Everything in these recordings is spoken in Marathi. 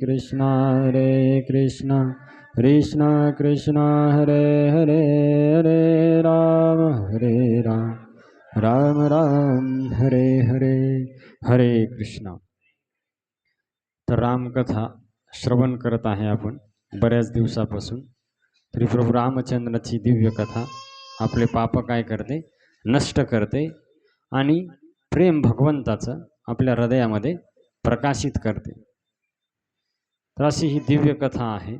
कृष्ण कृष्ण कृष्ण हरे हरे हरे राम राम राम हरे हरे हरे कृष्ण। तर रामकथा श्रवण करत आहे आपण बऱ्याच दिवसापासून। तरी प्रभू रामचंद्राची दिव्य कथा आपले पाप काय करते, नष्ट करते आणि प्रेम भगवंताचं आपल्या हृदयामध्ये प्रकाशित करते। तर अशी ही दिव्य कथा आहे।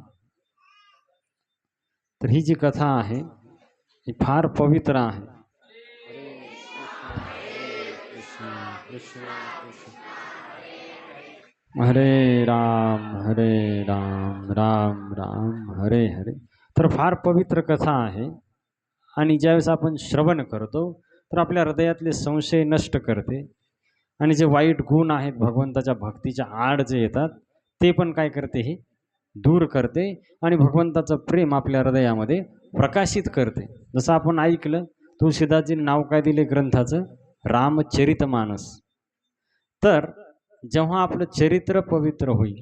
तर ही जी कथा आहे ही फार पवित्र आहे। हरे राम राम राम हरे हरे। तर फार पवित्र कथा आहे आणि ज्यावेळेस आपण श्रवण करतो तर आपल्या हृदयातले संशय नष्ट करते आणि जे वाईट गुण आहेत भगवंताच्या भक्तीच्या आड जे येतात ते पण काय करते, हे दूर करते आणि भगवंताचं प्रेम आपल्या हृदयामध्ये प्रकाशित करते। जसं आपण ऐकलं तुळशीदासजी नाव काय दिले ग्रंथाचं, रामचरितमानस। तर जेव्हा आपलं चरित्र पवित्र होईल,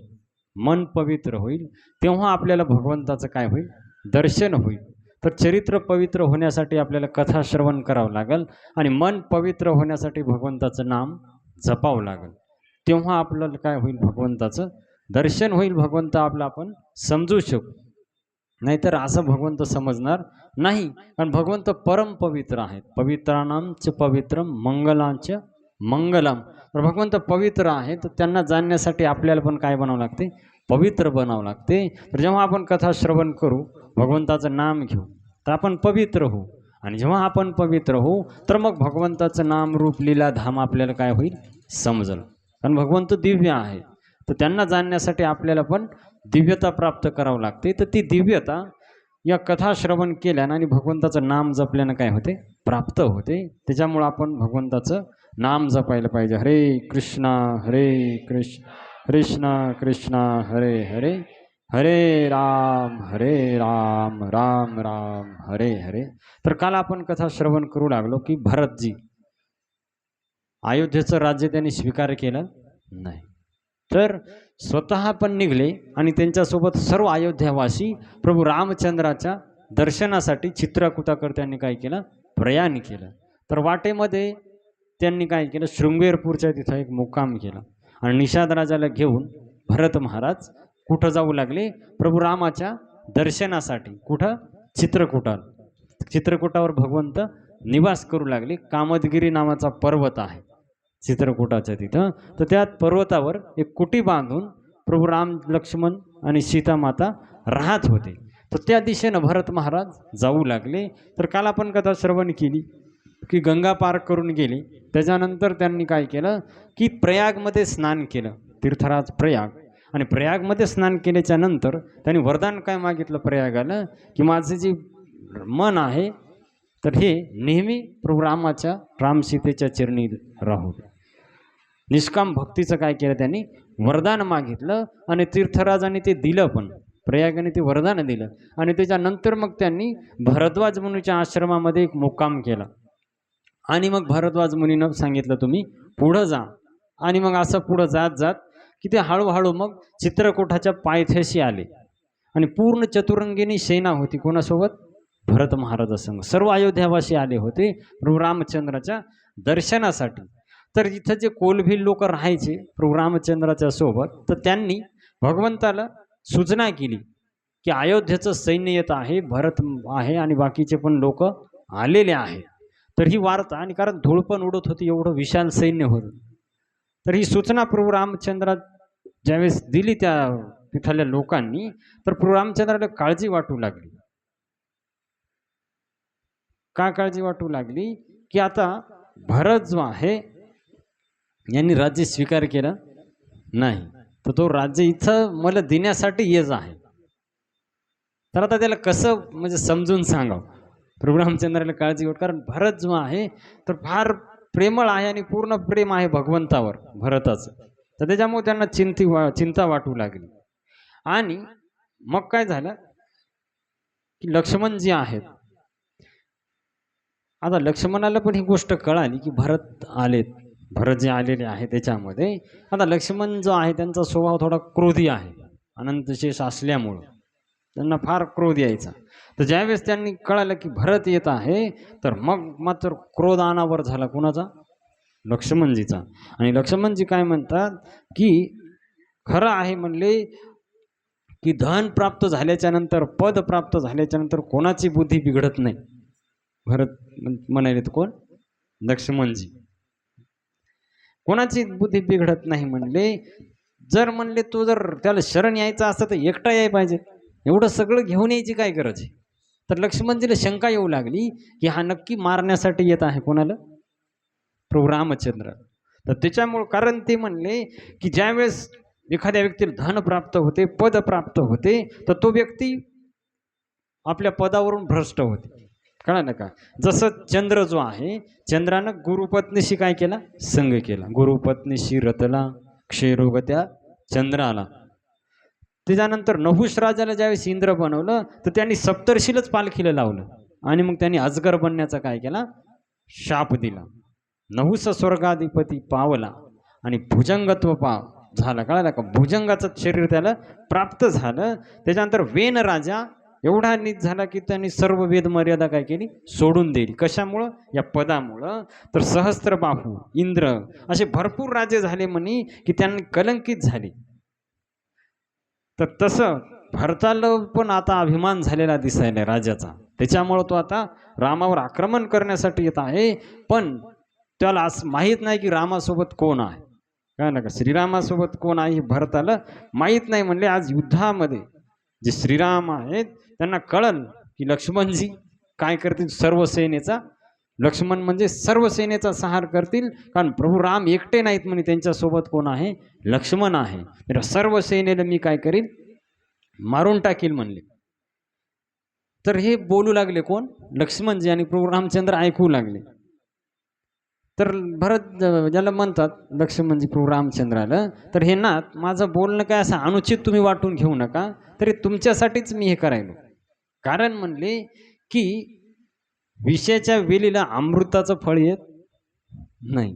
मन पवित्र होईल, तेव्हा आपल्याला भगवंताचं काय होईल, दर्शन होईल। तर चरित्र पवित्र होण्यासाठी आपल्याला कथा श्रवण करावं लागेल आणि मन पवित्र होण्यासाठी भगवंताचं नाम जपावं लागेल। तेव्हा आपल्याला काय होईल, भगवंताचं दर्शन होईल, भगवंत आपला आपण समजू शकू। नाहीतर असं भगवंत समजणार नाही, कारण भगवंत परम पवित्र आहेत। पवित्राणांच पवित्र मंगलांच मंगलम। तर भगवंत पवित्र आहे, तर त्यांना जाणण्यासाठी आपल्याला पण काय बनावं लागते, पवित्र बनावं लागते। तर जेव्हा आपण कथा श्रवण करू, भगवंताचं नाम घेऊ, तर आपण पवित्र होऊ आणि जेव्हा आपण पवित्र होऊ तर मग भगवंताचं नाम रूप लीला धाम आपल्याला काय होईल, समजल। कारण भगवंत दिव्य आहे, तर त्यांना जाणण्यासाठी आपल्याला पण दिव्यता प्राप्त करावं लागते। तर ती दिव्यता या कथा श्रवण केल्यानं आणि भगवंताचं नाम जपल्यानं काय होते, प्राप्त होते। त्याच्यामुळं आपण भगवंताचं नाम जपायला पाहिजे। हरे कृष्ण कृष्ण कृष्ण हरे हरे हरे राम राम राम हरे हरे। तर काल आपण कथा श्रवण करू लागलो की भरतजी अयोध्येचं राज्य त्यांनी स्वीकार केलं नाही, तर स्वतः पण निघले आणि त्यांच्यासोबत सर्व अयोध्यावासी प्रभू रामचंद्राच्या दर्शनासाठी चित्रकूटाकडे त्यांनी काय केलं, प्रयाण केलं। तर वाटेमध्ये त्यांनी काय केलं, शृंगेरपूरच्या तिथं एक मुक्काम केला आणि निषाद राजाला घेऊन भरत महाराज कुठं जाऊ लागले, प्रभू रामाच्या दर्शनासाठी। कुठं, चित्रकूटात। चित्रकूटावर भगवंत निवास करू लागले। कामदगिरी नावाचा पर्वत आहे चित्रकूटाच्या तिथं। तर त्या पर्वतावर एक कुटी बांधून प्रभू राम लक्ष्मण आणि सीता माता राहत होते। तर त्या दिशेनं भरत महाराज जाऊ लागले। तर काल आपण कथा श्रवण केली की गंगा पार करून गेले, त्याच्यानंतर त्यांनी काय केलं की प्रयागमध्ये स्नान केलं, तीर्थराज प्रयाग। आणि प्रयागमध्ये स्नान केल्याच्या नंतर त्यांनी वरदान काय मागितलं प्रयागाला, की माझे जे मन आहे तर हे नेहमी प्रभू रामाच्या रामसीतेच्या चरणी राहू। निष्काम भक्तीचं काय केलं, त्यांनी वरदान मागितलं आणि तीर्थराजाने ते दिलं पण, प्रयागाने ते वरदान दिलं। आणि त्याच्यानंतर मग त्यांनी भरद्वाज मुनीच्या आश्रमामध्ये एक मुक्काम केला आणि मग भरद्वाज मुनीनं सांगितलं तुम्ही पुढं जा। आणि मग असं पुढं जात जात की ते हळूहळू मग चित्रकूटाच्या पायथ्याशी आले आणि पूर्ण चतुरंगिनी सेना होती कोणासोबत, भरत महाराजासंग। सर्व अयोध्यावासी आले होते प्रभू रामचंद्राच्या दर्शनासाठी। तर इथं जे कोलभी लोक राहायचे प्रभू रामचंद्राच्या सोबत, तर त्यांनी भगवंताला सूचना केली की अयोध्येचं सैन्य येत आहे, भरत आहे आणि बाकीचे पण लोक आलेले आहेत। तर ही वार्ता, आणि कारण धूळ पण उडत होती, एवढं विशाल सैन्य होतं। तर ही सूचना प्रभू रामचंद्रा ज्यावेळेस दिली त्या तिथल्या लोकांनी, तर प्रभू रामचंद्राला काळजी वाटू लागली। का काळजी वाटू लागली, की आता भरत जो आहे यांनी राज्य स्वीकार केलं नाही, तर तो राज्य इथं मला देण्यासाठी येत आहे। तर आता त्याला कसं म्हणजे समजून सांगावं, प्रभू रामचंद्राला काळजी वाट, कारण भरत जो आहे तर फार प्रेमळ आहे आणि पूर्ण प्रेम आहे भगवंतावर भरताचं। तर त्याच्यामुळे त्यांना चिंता वाटू लागली। आणि मग काय झालं की लक्ष्मण जे आहेत, आता लक्ष्मणाला पण ही गोष्ट कळाली की भरत आलेत, भरत जे आलेले आहे त्याच्यामध्ये। आता लक्ष्मण जो आहे त्यांचा स्वभाव थोडा क्रोधी आहे, अनंतशेष असल्यामुळं त्यांना फार क्रोध यायचा. तर ज्यावेळेस त्यांनी कळालं की भरत येत आहे, तर मग मात्र क्रोध अनावर झाला. कुणाचा? लक्ष्मणजीचा. आणि लक्ष्मणजी काय म्हणतात की खरं आहे म्हणले की धन प्राप्त झाल्याच्या नंतर, पद प्राप्त झाल्याच्या नंतर कोणाची बुद्धी बिघडत नाही. भरत म्हणाले तर कोण? लक्ष्मणजी. कोणाची बुद्धी बिघडत नाही म्हणले. जर म्हणले तो जर त्याला शरण यायचं असतं तर एकटा याय पाहिजे, एवढं सगळं घेऊन यायची काय गरज आहे? तर लक्ष्मणजीला शंका येऊ लागली की हा नक्की मारण्यासाठी येत आहे. कोणाला? प्रभू रामचंद्र. तर त्याच्यामुळे कारण ते म्हणले की ज्यावेळेस एखाद्या व्यक्तीला धन प्राप्त होते, पद प्राप्त होते, तर तो व्यक्ती आपल्या पदावरून भ्रष्ट होते. कळालं का? जसं चंद्र जो आहे, चंद्रानं गुरुपत्नीशी काय केला? संग केला. गुरुपत्नीशी रतला क्षयरोग त्या चंद्राला. त्याच्यानंतर नहुष राजाला ज्यावेळेस इंद्र बनवलं, तर त्यांनी सप्तर्षीलाच पालखीला लावलं आणि मग त्यांनी अजगर बनण्याचा काय केला? शाप दिला. नहुष स्वर्गाधिपती पावला आणि भुजंगत्व झाला. कळालं का? भुजंगाचं शरीर त्याला प्राप्त झालं. त्याच्यानंतर वेन राजा एवढा नीच झाला की त्यांनी सर्व वेद मर्यादा काय केली? सोडून दिली. कशामुळं? या पदामुळं. तर सहस्त्रबाहू, इंद्र असे भरपूर राजे झाले म्हणे की त्यांनी कलंकित झाले. तर तसं भरताला पण आता अभिमान झालेला दिसायला राजाचा. त्याच्यामुळं तो आता रामावर आक्रमण करण्यासाठी येत आहे. पण त्याला असं माहीत नाही की रामासोबत कोण आहे. काय ना का? श्रीरामासोबत कोण आहे हे भरताला माहीत नाही. म्हणले आज युद्धामध्ये जे श्रीराम आहेत त्यांना कळल की लक्ष्मणजी काय करतील. सर्व सेनेचा, लक्ष्मण म्हणजे सर्व सेनेचा संहार करतील. कारण प्रभू राम एकटे नाहीत म्हणे, त्यांच्यासोबत कोण आहे? लक्ष्मण आहे. तर सर्व सेनेला मी काय करीन? मारून टाकील म्हणले. तर हे बोलू लागले कोण? लक्ष्मणजी. आणि प्रभू रामचंद्र ऐकू लागले. तर भरत ज्याला म्हणतात लक्ष्मणजी प्रभू रामचंद्राला, तर हे ना माझं बोलणं काय असं अनुचित तुम्ही वाटून घेऊ नका, तरी तुमच्यासाठीच मी हे करायलो. कारण म्हणले की विषयाच्या वेलीला अमृताचं फळ येत नाही.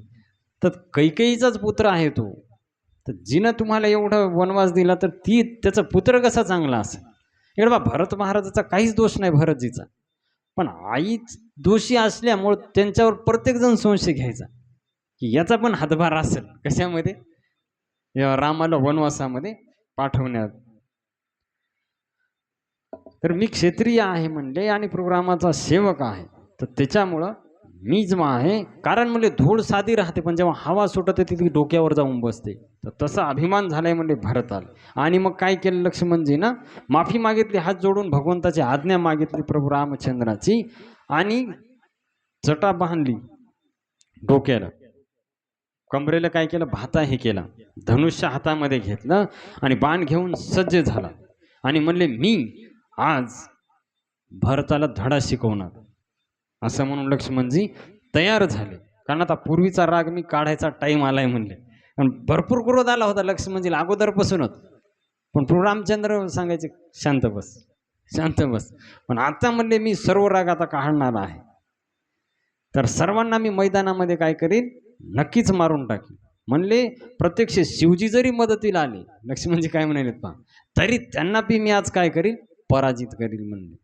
तर कैकेयीचाच पुत्र आहे तो. तर जिनं तुम्हाला एवढा वनवास दिला, तर त्याचा पुत्र कसा चांगला असेल? एवढा भरत महाराजाचा काहीच दोष नाही भरतजीचा, पण आईच दोषी असल्यामुळे त्यांच्यावर प्रत्येक जण संशय घ्यायचा की याचा पण हातभार असेल कशामध्ये? या रामाला वनवासामध्ये पाठवण्यात. तर मी क्षत्रिय आहे म्हणले आणि प्रभू रामाचा सेवक आहे. तर त्याच्यामुळं मीच आहे. कारण म्हणले धूळ साधी राहते, पण जेव्हा हवा सुटते ती डोक्यावर जाऊन बसते. तर तसा अभिमान झालाय म्हणले भरताला. आणि मग काय केलं लक्ष्मणजी ना? माफी मागितली, हात जोडून भगवंताची आज्ञा मागितली प्रभू रामचंद्राची, आणि जटा बांधली डोक्याला. कमरेला काय केलं? भाता हे केला. धनुष्य हातामध्ये घेतलं आणि बाण घेऊन सज्ज झाला. आणि म्हणले मी आज भरताला धडा शिकवणार, असं म्हणून लक्ष्मणजी तयार झाले. कारण आता पूर्वीचा राग मी काढायचा टाईम आलाय म्हणले. आणि भरपूर क्रोध आला होता लक्ष्मणजीला अगोदरपासूनच. पण प्रभू रामचंद्र सांगायचे शांत बस, शांत बस. पण आता म्हणले मी सर्व राग आता काढणार आहे. तर सर्वांना मी मैदानामध्ये काय करीन? नक्कीच मारून टाकीन. म्हणले प्रत्यक्ष शिवजी जरी मदतीला आले, लक्ष्मणजी काय म्हणाले पहा, तरी त्यांना बी मी आज काय करीन? पराजित करील म्हणले.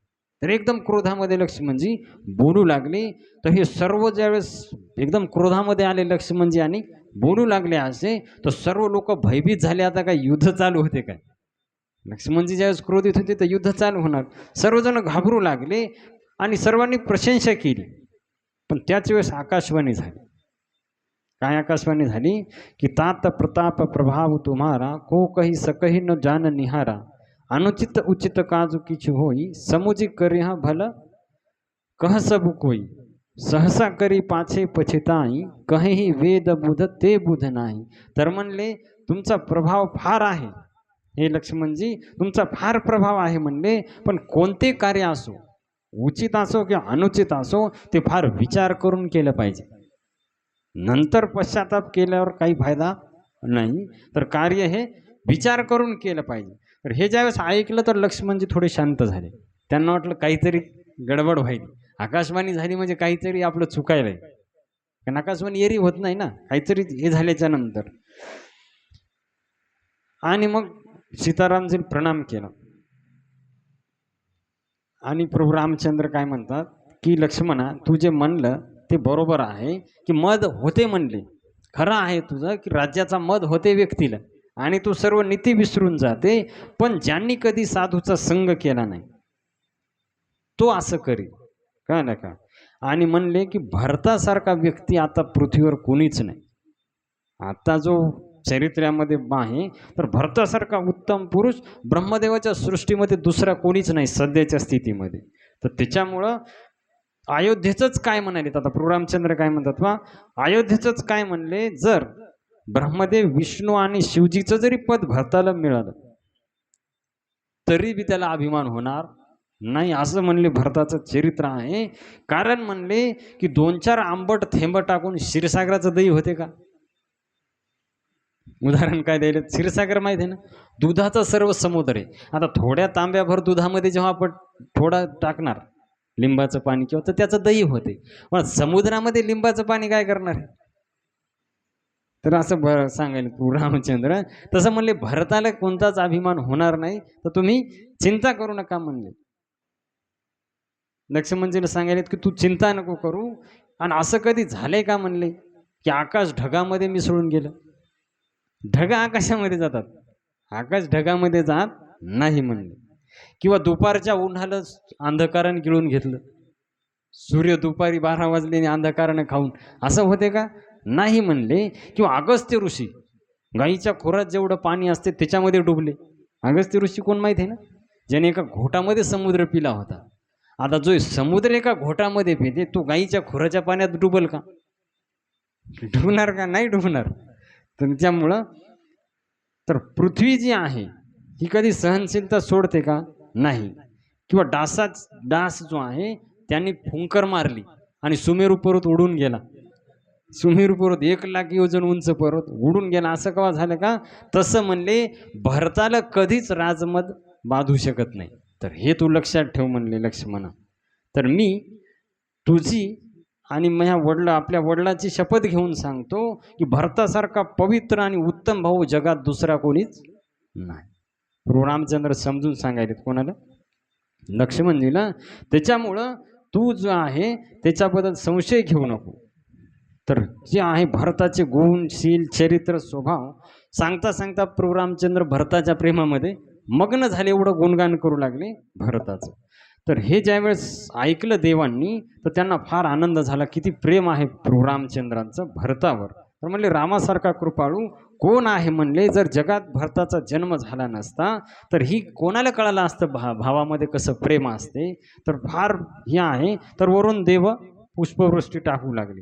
तर एकदम क्रोधामध्ये लक्ष्मणजी बोलू लागले. तर हे सर्व ज्यावेळेस एकदम क्रोधामध्ये आले लक्ष्मणजी आणि बोलू लागले असे, तर सर्व लोक भयभीत झाले. आता काय युद्ध चालू होते काय? लक्ष्मणजी ज्यावेळेस क्रोधित होते तर युद्ध चालू होणार. सर्वजण घाबरू लागले आणि सर्वांनी प्रशंसा केली. पण त्याच वेळेस आकाशवाणी झाली. काय आकाशवाणी झाली? की तात प्रताप प्रभाव तुम्हारा, को कही सकही न जान निहारा, अनुचित उचित काजु किछु होई, समुझी करिहा भल कह सब कोई, सहसा करी पाछे पछताई, कहीं वेद बुध ते बुध नाही. तर म्हणले तुमचा प्रभाव फार आहे हे लक्ष्मणजी, तुमचा फार प्रभाव आहे म्हणले. पण कोणते कार्य असो, उचित असो किंवा अनुचित असो, ते फार विचार करून केलं पाहिजे. नंतर पश्चाताप केल्यावर काही फायदा नाही. तर कार्य हे विचार करून केलं पाहिजे. तर हे ज्यावेळेस ऐकलं तर लक्ष्मणजी थोडे शांत झाले. त्यांना वाटलं काहीतरी गडबड व्हायली. आकाशवाणी झाली म्हणजे काहीतरी आपलं चुकायलंय. कारण आकाशवाणी एरी होत नाही ना, काहीतरी हे झाल्याच्या नंतर. आणि मग सीतारामजीने प्रणाम केला आणि प्रभू रामचंद्र काय म्हणतात की लक्ष्मणा, तू जे म्हणलं ते बरोबर आहे की मद होते म्हणले, खरं आहे तुझं की राज्याचा मद होते व्यक्तीला आणि तू सर्व नीती विसरून जाते, पण ज्यांनी कधी साधूचा संग केला नाही तो असं करील, कळलं का? आणि म्हणले की भरतासारखा व्यक्ती आता पृथ्वीवर कोणीच नाही. आता जो चरित्र्यामध्ये आहे तर भरतासारखा उत्तम पुरुष ब्रह्मदेवाच्या सृष्टीमध्ये दुसरा कोणीच नाही सध्याच्या स्थितीमध्ये. तर त्याच्यामुळं अयोध्येचंच काय म्हणाले आता प्रभू रामचंद्र काय म्हणतात वा, अयोध्येचंच काय म्हणले, जर ब्रह्मदेव विष्णू आणि शिवजीचं जरी पद भरताला मिळालं तरी बी त्याला अभिमान होणार नाही, असं म्हणले भरताचं चरित्र आहे. कारण म्हणले की 2-4 आंबट थेंब टाकून क्षीरसागराचं दही होते का? उदाहरण काय द्यायला, क्षीरसागर माहिती आहे ना, दुधाचा सर्व समुद्र आहे. आता थोड्या तांब्याभर दुधामध्ये जेव्हा आपण थोडा टाकणार लिंबाचं पाणी किंवा तर त्याचं दही होते, पण समुद्रामध्ये लिंबाचं पाणी काय करणार आहे? तर असं सांगायला तू रामचंद्र तसं म्हणले भरताला कोणताच अभिमान होणार नाही, तर तुम्ही चिंता करू नका म्हणले. लक्ष्मणजीला सांगायला की तू चिंता नको करू. आणि असं कधी झालंय का म्हणले की आकाश ढगामध्ये मिसळून गेलं? ढग आकाशामध्ये जातात, आकाश ढगामध्ये जात नाही म्हणले. किंवा दुपारच्या उन्हाला अंधकारानं गिळून घेतलं, सूर्य दुपारी 12 वाजले अंधकारानं खाऊन, असं होते का? नाही म्हणले. किंवा अगस्त्य ऋषी गाईच्या खोरात जेवढं पाणी असते त्याच्यामध्ये डुबले. अगस्त्य ऋषी कोण माहिती आहे ना, ज्याने एका घोटामध्ये समुद्र पिला होता. आता जो समुद्र एका घोटामध्ये पिते तो गाईच्या खोराच्या पाण्यात डुबल का? डुबणार का? नाही डुबणार. तर त्यामुळं तर पृथ्वी जी आहे ही कधी सहनशीलता सोडते का? नाही. किंवा डास जो आहे त्यांनी फुंकर मारली आणि सुमेरू पर्वत उडून गेला. सुमेरू पर्वत 1,00,000 योजन उंच पर्वत उडून गेला, असं केव्हा झालं का? तसं म्हणले भरताला कधीच राजमद बांधू शकत नाही. तर हे तू लक्षात ठेव म्हणले लक्ष्मणा. तर मी तुझी आणि माझ्या आपल्या वडिलाची शपथ घेऊन सांगतो की भरतासारखा पवित्र आणि उत्तम भाऊ जगात दुसरा कोणीच नाही. प्रभू रामचंद्र समजून सांगायले कोणाला? लक्ष्मणजीला. त्याच्यामुळं तू जो आहे त्याच्याबद्दल संशय घेऊ नको. तर जे आहे भरताचे गुण, शील, चरित्र, स्वभाव सांगता सांगता प्रभू रामचंद्र भरताच्या प्रेमामध्ये मग्न झाले, एवढं गुणगान करू लागले भरताचं. तर हे ज्यावेळेस ऐकलं देवांनी तर त्यांना फार आनंद झाला, किती प्रेम आहे प्रभू रामचंद्रांचं भरतावर. तर म्हणले रामासारखा कृपाळू कोण आहे म्हणले, जर जगात भरताचा जन्म झाला नसता तर ही कोणाला कळालं असतं भावामध्ये कसं प्रेम असते. तर फार हे आहे. तर वरून देव पुष्पवृष्टी टाकू लागली.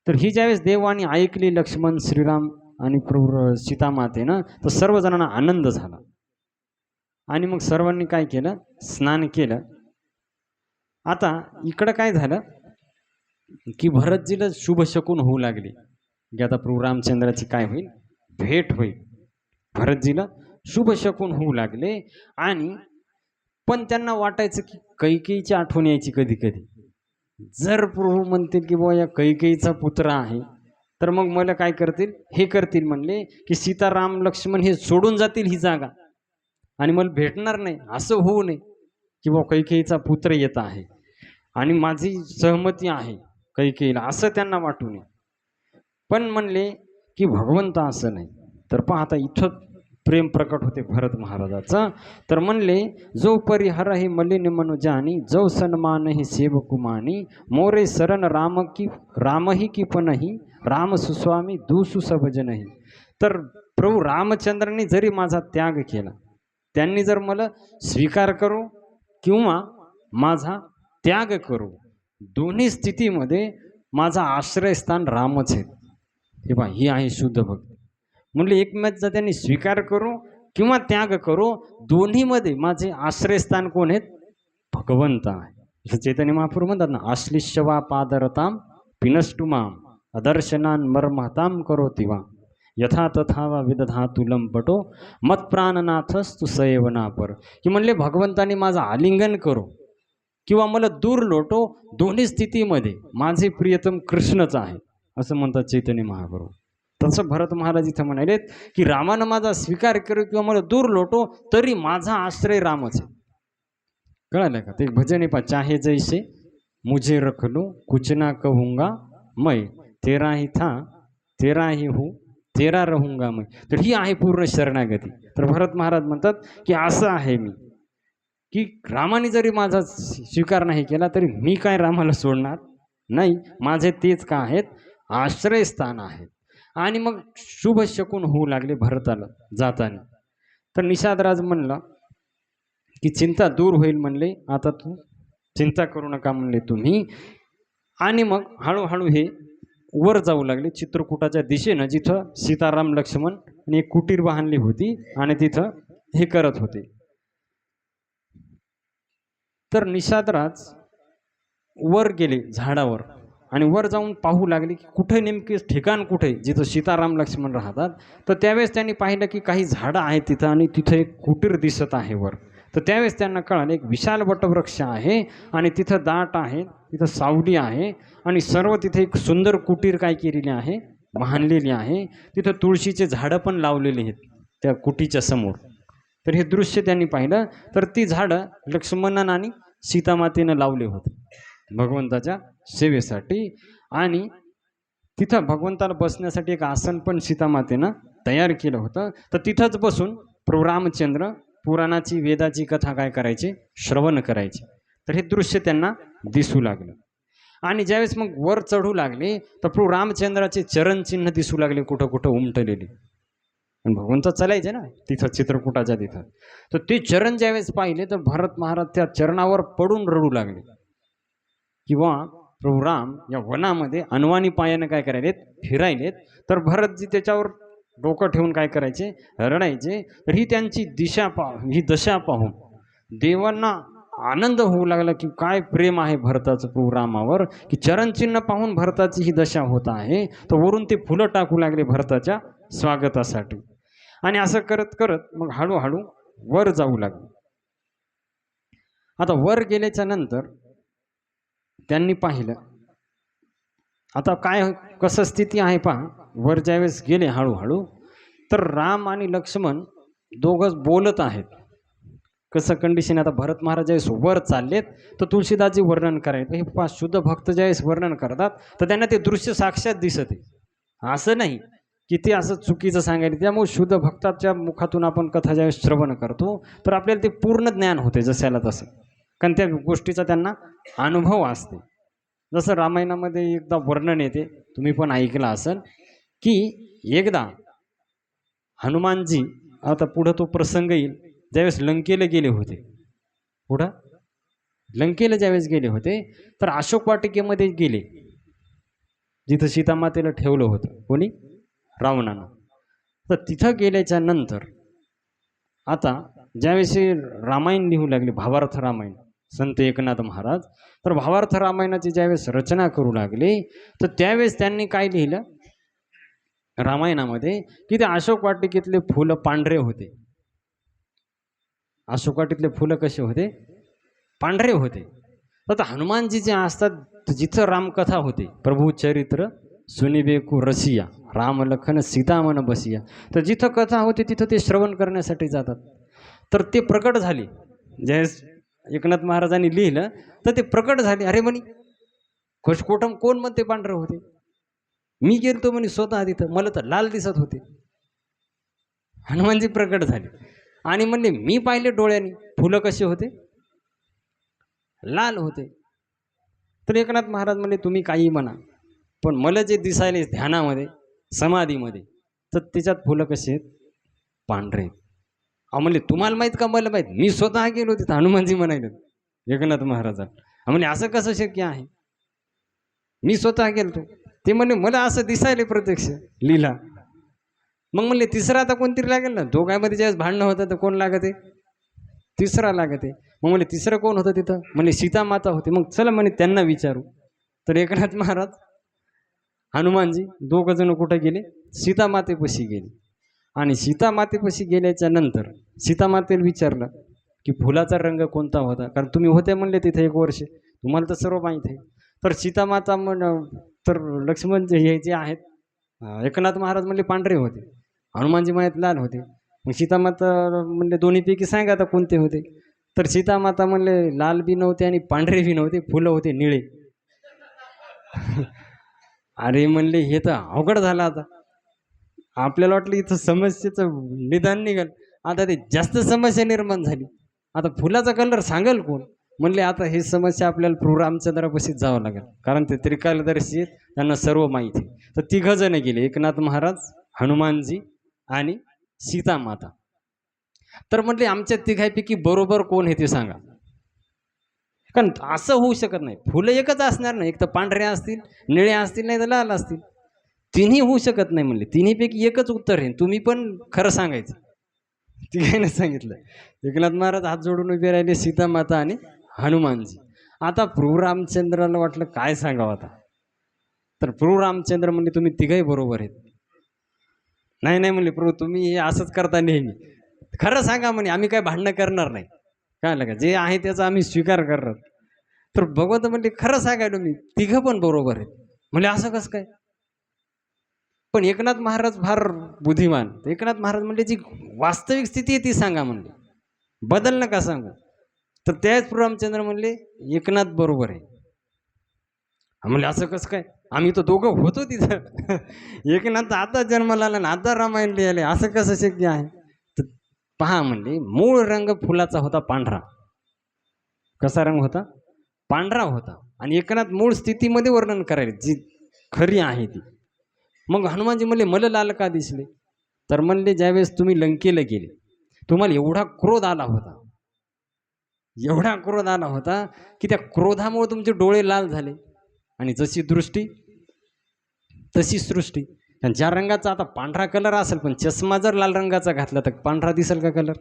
तर ही ज्यावेळेस देवानी ऐकली लक्ष्मण, श्रीराम आणि प्रभू सीतामातेनं, तर सर्वजणांना आनंद झाला. आणि मग सर्वांनी काय केलं? स्नान केलं. आता इकडं काय झालं की भरतजीला शुभ शकून होऊ लागले की आता प्रभू रामचंद्राची काय होईल? भेट होईल. भरतजीला शुभ शकून होऊ लागले. आणि पण त्यांना वाटायचं की कैकेयीची आठवण यायची कधी कधी. जर प्रभू म्हणतील की बुवा या कैकेयीचा पुत्र आहे तर मग मला काय करतील? हे करतील म्हणले की सीताराम लक्ष्मण हे सोडून जातील ही जागा आणि मला भेटणार नाही. असं होऊ नये की बुवा कैकेयीचा पुत्र येत आहे आणि माझी सहमती आहे कैकेयीला, असं त्यांना वाटू नये. पण म्हणले की भगवंत असं नाही. तर पहा आता इथं प्रेम प्रकट होते भरत महाराजाचं. तर म्हणले जो परिहर हे मलिन मनुजानी, जो सन्मान हे सेवकुमानी, मोरे शरण रामही की पणही, राम सुस्वामी दुसु सब जनही. तर प्रभू रामचंद्रांनी जरी माझा त्याग केला, त्यांनी जर मला स्वीकार करू किंवा माझा त्याग करू, दोन्ही स्थितीमध्ये माझा आश्रयस्थान रामच आहे. हे पहा, ही आहे शुद्ध भक्ती. म्हणजे एकमेकांचा त्यांनी स्वीकार करू किंवा त्याग करू, दोन्हीमध्ये माझे आश्रयस्थान कोण आहेत? भगवंत आहे. चैतन्य महाप्रभू म्हणतात ना, आश्लिष्यवा पादरताम पिनष्टुमाम अदर्शनान मर्महताम करोति वा यथा तथा वा विदधातु लंपटो मत प्राणनाथस्तु सयवना पर. की म्हणले भगवंताने माझं आलिंगन करो किंवा मला दूर लोटो, दोन्ही स्थितीमध्ये माझे प्रियतम कृष्णच आहे, असं म्हणतात चैतन्य महाप्रभू. तसं भरत महाराज इथं म्हणालेत की रामानं माझा स्वीकार करू किंवा मला दूर लोटो तरी माझा आश्रय रामच आहे. कळालं का? ते भजन आहे पा, चाहे जैसे मुझे रख लो कुछ ना कहूंगा मैं, तेरा ही था तेरा ही हूँ तेरा रहूंगा मैं. तर ही आहे पूर्ण शरणागती. तर भरत महाराज म्हणतात की असं आहे मी, की रामाने जरी माझा स्वीकार नाही केला तरी मी काय रामाला सोडणार नाही. माझे तेच का आहेत, आश्रयस्थान आहेत. आणि मग शुभ शकून होऊ लागले भरताला जाताना. तर निषादराज म्हणला की चिंता दूर होईल म्हणले, आता तू चिंता करू नका म्हणले तुम्ही. आणि मग हळूहळू हे वर जाऊ लागले चित्रकूटाच्या दिशेनं, जिथं सीताराम लक्ष्मण आणि एक कुटीर बांधली होती आणि तिथं हे करत होते. तर निषादराज वर गेले झाडावर आणि वर जाऊन पाहू लागले की कुठे नेमके ठिकाण कुठे जिथं सीताराम लक्ष्मण राहतात. तर त्यावेळेस त्यांनी पाहिलं की काही झाडं आहेत तिथं आणि तिथं एक कुटीर दिसत आहे वर. तर त्यावेळेस त्यांना कळालं एक विशाल वटवृक्ष आहे आणि तिथं दाट आहे, तिथं सावली आहे आणि सर्व तिथे एक सुंदर कुटीर काय केलेली आहे, बांधलेली आहे. तिथं तुळशीचे झाडं पण लावलेली आहेत त्या कुटीच्या समोर. तर हे दृश्य त्यांनी पाहिलं. तर ती झाडं लक्ष्मणानं आणि सीतामातेनं लावले होते भगवंताच्या सेवेसाठी. आणि तिथं भगवंताला बसण्यासाठी एक आसन पण सीतामातेनं तयार केलं होतं. तर तिथंच बसून प्रभू रामचंद्र पुराणाची वेदाची कथा काय करायचे, श्रवण करायचे. तर हे दृश्य त्यांना दिसू लागलं. आणि ज्यावेळेस मग वर चढू लागले तर प्रभू रामचंद्राचे चरणचिन्ह दिसू लागले कुठं कुठं उमटलेले. पण भगवंत चालायचे ना तिथं चित्रकूटाच्या तिथं. तर ते चरण ज्यावेळेस पाहिले तर भरत महाराज त्या चरणावर पडून रडू लागले. किंवा प्रभू राम या वनामध्ये अनवाणी पायानं काय करायलेत, फिरायलेत. तर भरतजी त्याच्यावर डोकं ठेवून काय करायचे, रडायचे. तर ही त्यांची ही दशा पाहून देवांना आनंद होऊ लागला की काय प्रेम आहे भरताचं प्रभू रामावर, की चरणचिन्ह पाहून भरताची ही दशा होत आहे. तर वरून ते फुलं टाकू लागले भरताच्या स्वागतासाठी. आणि असं करत करत मग हळूहळू वर जाऊ लागले. आता वर गेल्याच्या नंतर त्यांनी पाहिलं आता काय कसं स्थिती आहे पहा. वर ज्यावेळेस गेले हळूहळू तर राम आणि लक्ष्मण दोघंच बोलत आहेत. कसं कंडिशन आता भरत महाराज ज्यावेळेस वर चाललेत तर तुळशीदासजी वर्णन करायचं. हे पहा शुद्ध भक्त ज्यावेळेस वर्णन करतात तर त्यांना ते दृश्य साक्षात दिसत आहे, असं नाही की ते असं चुकीचं सांगायला. त्यामुळे शुद्ध भक्ताच्या मुखातून आपण कथा ज्यावेळेस श्रवण करतो तर आपल्याला ते पूर्ण ज्ञान होते जशाला तसं, कारण त्या गोष्टीचा त्यांना अनुभव असते. जसं रामायणामध्ये एकदा वर्णन येते, तुम्ही पण ऐकलं असेल, की एकदा हनुमानजी, आता पुढं तो प्रसंग येईल, ज्यावेळेस लंकेला गेले होते, पुढं लंकेला ज्यावेळेस गेले होते तर अशोक वाटिकेमध्ये गेले जिथं सीतामातेला ठेवलं होतं कोणी, रावणानं. तर तिथं गेल्याच्या नंतर आता ज्यावेळेस रामायण लिहू लागले, भावार्थ रामायण, संत एकनाथ महाराज, तर भावार्थ रामायणाची ज्यावेळेस रचना करू लागले तर त्यावेळेस त्यांनी काय लिहिलं रामायणामध्ये, की ते अशोक वाटिकेतले फुलं पांढरे होते. अशोक वाटिकेतले फुलं कसे होते, पांढरे होते. आता हनुमानजी जे असतात जिथं रामकथा होते, प्रभू चरित्र सुनिबेकू रसिया राम लखन सीता मन बसिया, तर जिथं कथा होते तिथं ते श्रवण करण्यासाठी जातात. तर ते प्रकट झाले ज्यावेळेस एकनाथ महाराजांनी लिहिलं तर ते प्रकट झाले. अरे म्हणे खोटम कोण म्हणते पांढरे होते, मी गेलतो म्हणे स्वतः तिथं, मला तर लाल दिसत होते. हनुमानजी प्रकट झाले आणि म्हणले मी पाहिले डोळ्यांनी फुलं कसे होते, लाल होते. तर एकनाथ महाराज म्हणले तुम्ही काही म्हणा, पण मला जे दिसायले ध्यानामध्ये समाधीमध्ये तर त्याच्यात फुलं कसे आहेत, पांढरे. म्हणले तुम्हाला माहीत का, मला माहीत, मी स्वतः गेलो तिथं. हनुमानजी म्हणाले एकनाथ महाराजांना, म्हणले असं कसं शक्य आहे, मी स्वतः गेलतो. ते म्हणले मला असं दिसायले प्रत्यक्ष लीला. मग म्हणले तिसरा आता कोणतरी लागेल ना, दोघांमध्ये ज्यावेळेस भांडणं होतं तर कोण लागत आहे, तिसरा लागत आहे. मग म्हणले तिसरं कोण होतं तिथं, म्हणले सीता माता होती. मग चला म्हणे त्यांना विचारू. तर एकनाथ महाराज हनुमानजी दोघं जण कुठं गेले, सीतामातेपाशी गेले. आणि सीतामातेपाशी गेल्याच्या नंतर सीतामातेला विचारलं की फुलाचा रंग कोणता होता, कारण तुम्ही होते म्हणले तिथे 1 वर्ष, तुम्हाला तर सर्व माहीत आहे. तर सीतामाता तर लक्ष्मण हे जे आहेत एकनाथ महाराज म्हणले पांढरे होते, हनुमानजी माहीत लाल होते. मग सीतामाता म्हणले दोन्हीपैकी सांगा आता कोणते होते. तर सीतामाता म्हणले लाल बी नव्हते आणि पांढरे बी नव्हते, फुलं होते निळे. अरे म्हणले हे तर अवघड झालं आता. आपल्याला वाटलं इथं समस्येचं निदान निघाल, आता ते जास्त समस्या निर्माण झाली. आता फुलाचा कलर सांगेल कोण? म्हणले आता ही समस्या आपल्याला प्रभू रामचंद्रापाशीच जावं लागेल, कारण ते त्रिकालदर्शी आहेत, त्यांना सर्व माहिती आहे. तर 3 जण गेले, एकनाथ महाराज, हनुमानजी आणि सीतामाता. तर म्हटले आमच्या 3पैकी बरोबर कोण आहे ते सांगा. कारण असं होऊ शकत नाही, फुलं एकच असणार नाही, एक तर पांढरे असतील, निळे असतील, नाही तर लाल असतील. तिन्ही होऊ शकत नाही म्हणले, तिन्हीपैकी एकच उत्तर आहे, तुम्ही पण खरं सांगायचं. तिघांनी सांगितलं. एकनाथ महाराज हात जोडून उभे राहिले, सीतामाता आणि हनुमानजी. आता प्रभू रामचंद्राला वाटलं काय सांगावं आता. तर प्रभू रामचंद्र म्हणले तुम्ही तिघही बरोबर आहेत. नाही नाही म्हणले प्रभू, तुम्ही हे असंच करता नेहमी, खरं सांगा म्हणे, आम्ही काय भांडणं करणार नाही, काय लगा जे आहे त्याचा आम्ही स्वीकार करणार. तर भगवंत म्हणले खरं सांगा तुम्ही तिघं पण बरोबर आहेत. म्हणजे असं कसं काय? पण एकनाथ महाराज फार बुद्धिमान. एकनाथ महाराज म्हणले जी वास्तविक स्थिती आहे ती सांगा म्हणले, बदल नका सांगू. तर त्याच प्रभू रामचंद्र म्हणले एकनाथ बरोबर आहे. म्हणले असं कसं काय? आम्ही तर दोघं होतो तिथं. एकनाथ आता जन्माला आला ना आता रामायण लिहायला, असं कसं शक्य आहे? तर पहा म्हणले, मूळ रंग फुलाचा होता पांढरा. कसा रंग होता? पांढरा होता. आणि एकनाथ मूळ स्थितीमध्ये वर्णन करायला जी खरी आहे ती. मग हनुमानजी म्हणले मला लाल का दिसले? तर म्हणले ज्यावेळेस तुम्ही लंकेला गेले, तुम्हाला एवढा क्रोध आला होता, एवढा क्रोध आला होता की त्या क्रोधामुळे तुमचे डोळे लाल झाले, आणि जशी दृष्टी तशी सृष्टी. आणि ज्या रंगाचा आता पांढरा कलर असेल, पण चष्मा जर लाल रंगाचा घातला तर पांढरा दिसेल का कलर?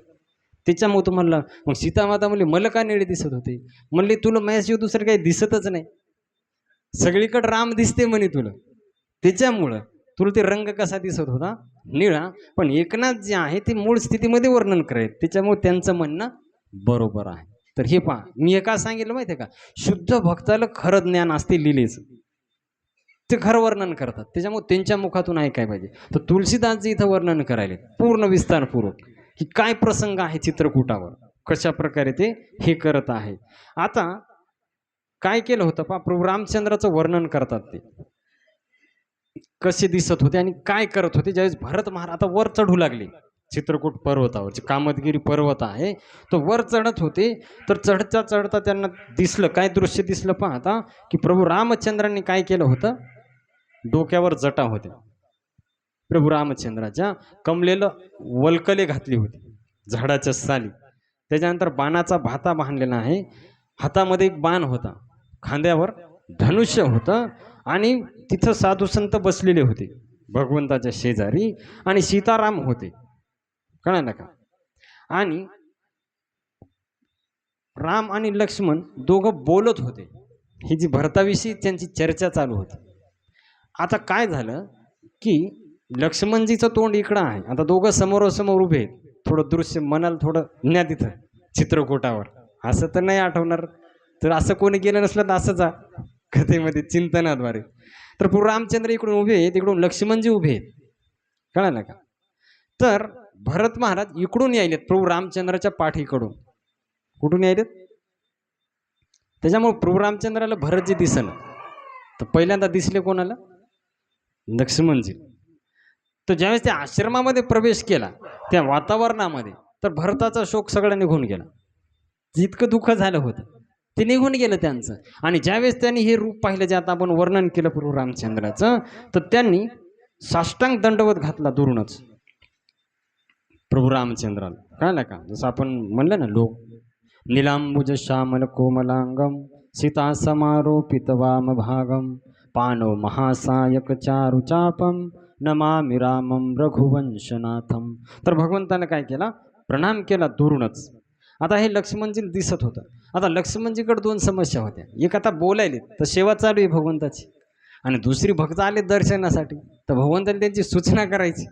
त्याच्यामुळे तुम्हाला. मग सीतामाता म्हणले मला का निळे दिसत होते? म्हणले तुला माझ्याशिवाय दुसरं काही दिसतच नाही, सगळीकडे राम दिसते म्हणे तुला, त्याच्यामुळं तुला ते रंग कसा दिसत होता? निळा. पण एकनाथ जे आहे ते मूळ स्थितीमध्ये वर्णन करायचे, त्याच्यामुळे त्यांचं म्हणणं बरोबर आहे. तर हे पहा, मी एका सांगितलं माहिती आहे का, शुद्ध भक्ताला खरं ज्ञान असते लिहिलेचं, ते खरं वर्णन करतात, त्याच्यामुळे त्यांच्या मुखातून ऐकाय पाहिजे. तर तुलसीदासजी इथं वर्णन करायले पूर्ण विस्तारपूर्वक की काय प्रसंग आहे चित्रकूटावर, कशा प्रकारे ते हे करत आहे. आता काय केलं होतं पहा, प्रभू रामचंद्राचं वर्णन करतात, ते कसे दिसत होते आणि काय करत होते. ज्यावेळेस भरत महाराज आता वर चढू लागले चित्रकूट पर्वतावर, जे कामदगिरी पर्वत आहे तो वर चढत होते. तर चढता चढता त्यांना दिसलं, काय दृश्य दिसलं पहा आता, की प्रभू रामचंद्रांनी काय केलं होतं, डोक्यावर जटा होत्या प्रभू रामचंद्राच्या, कमलेलं वल्कले घातली होती झाडाच्या साली, त्याच्यानंतर बाणाचा भाता बांधलेला आहे, हातामध्ये एक बाण होता, खांद्यावर धनुष्य होतं, आणि तिथं साधू संत बसलेले होते भगवंताच्या शेजारी, आणि सीताराम होते, कळालं का? आणि राम आणि लक्ष्मण दोघं बोलत होते, ही जी भरताविषयी त्यांची चर्चा चालू होती. आता काय झालं की लक्ष्मणजीचं तोंड इकडं आहे, आता दोघं समोरासमोर उभे आहेत. थोडं दृश्य मनाला थोडं न्या तिथं चित्रकूटावर, असं तर नाही आठवणार, तर असं कोणी गेलं नसलं तर असं जा कथेमध्ये चिंतनाद्वारे. तर प्रभू रामचंद्र इकडून उभे आहेत, इकडून लक्ष्मणजी उभे आहेत, कळालं का? तर भरत महाराज इकडून यायलेत प्रभू रामचंद्राच्या पाठीकडून. कुठून यायलेत? त्याच्यामुळे प्रभू रामचंद्राला भरतजी दिसलं. तर पहिल्यांदा दिसले कोणाला? लक्ष्मणजी. तर ज्यावेळेस त्या आश्रमामध्ये प्रवेश केला, त्या वातावरणामध्ये, तर भरताचा शोक सगळा निघून गेला. जितकं दुःख झालं होतं ते निघून गेलं त्यांचं. आणि ज्यावेळेस त्यांनी हे रूप पाहिलं, जे आता आपण वर्णन केलं प्रभू रामचंद्राचं, तर त्यांनी साष्टांग दंडवत घातला दुरूनच प्रभू रामचंद्राला, कळलं का? जसं आपण म्हणलं ना, लोक निलांबुज श्यामल कोमलांगम सीता समारोपित वाम भागम पानो महासायक चारुचापम नमामि रामम रघुवंशनाथम. तर भगवंताने काय केला? प्रणाम केला दुरूनच. आता हे लक्ष्मणजी दिसत होतं. आता लक्ष्मणजीकडे 2 समस्या होत्या, एक आता बोलायले तर सेवा चालू आहे भगवंताची, आणि दुसरी भक्त आले दर्शनासाठी, तर भगवंताने त्यांची सूचना करायची.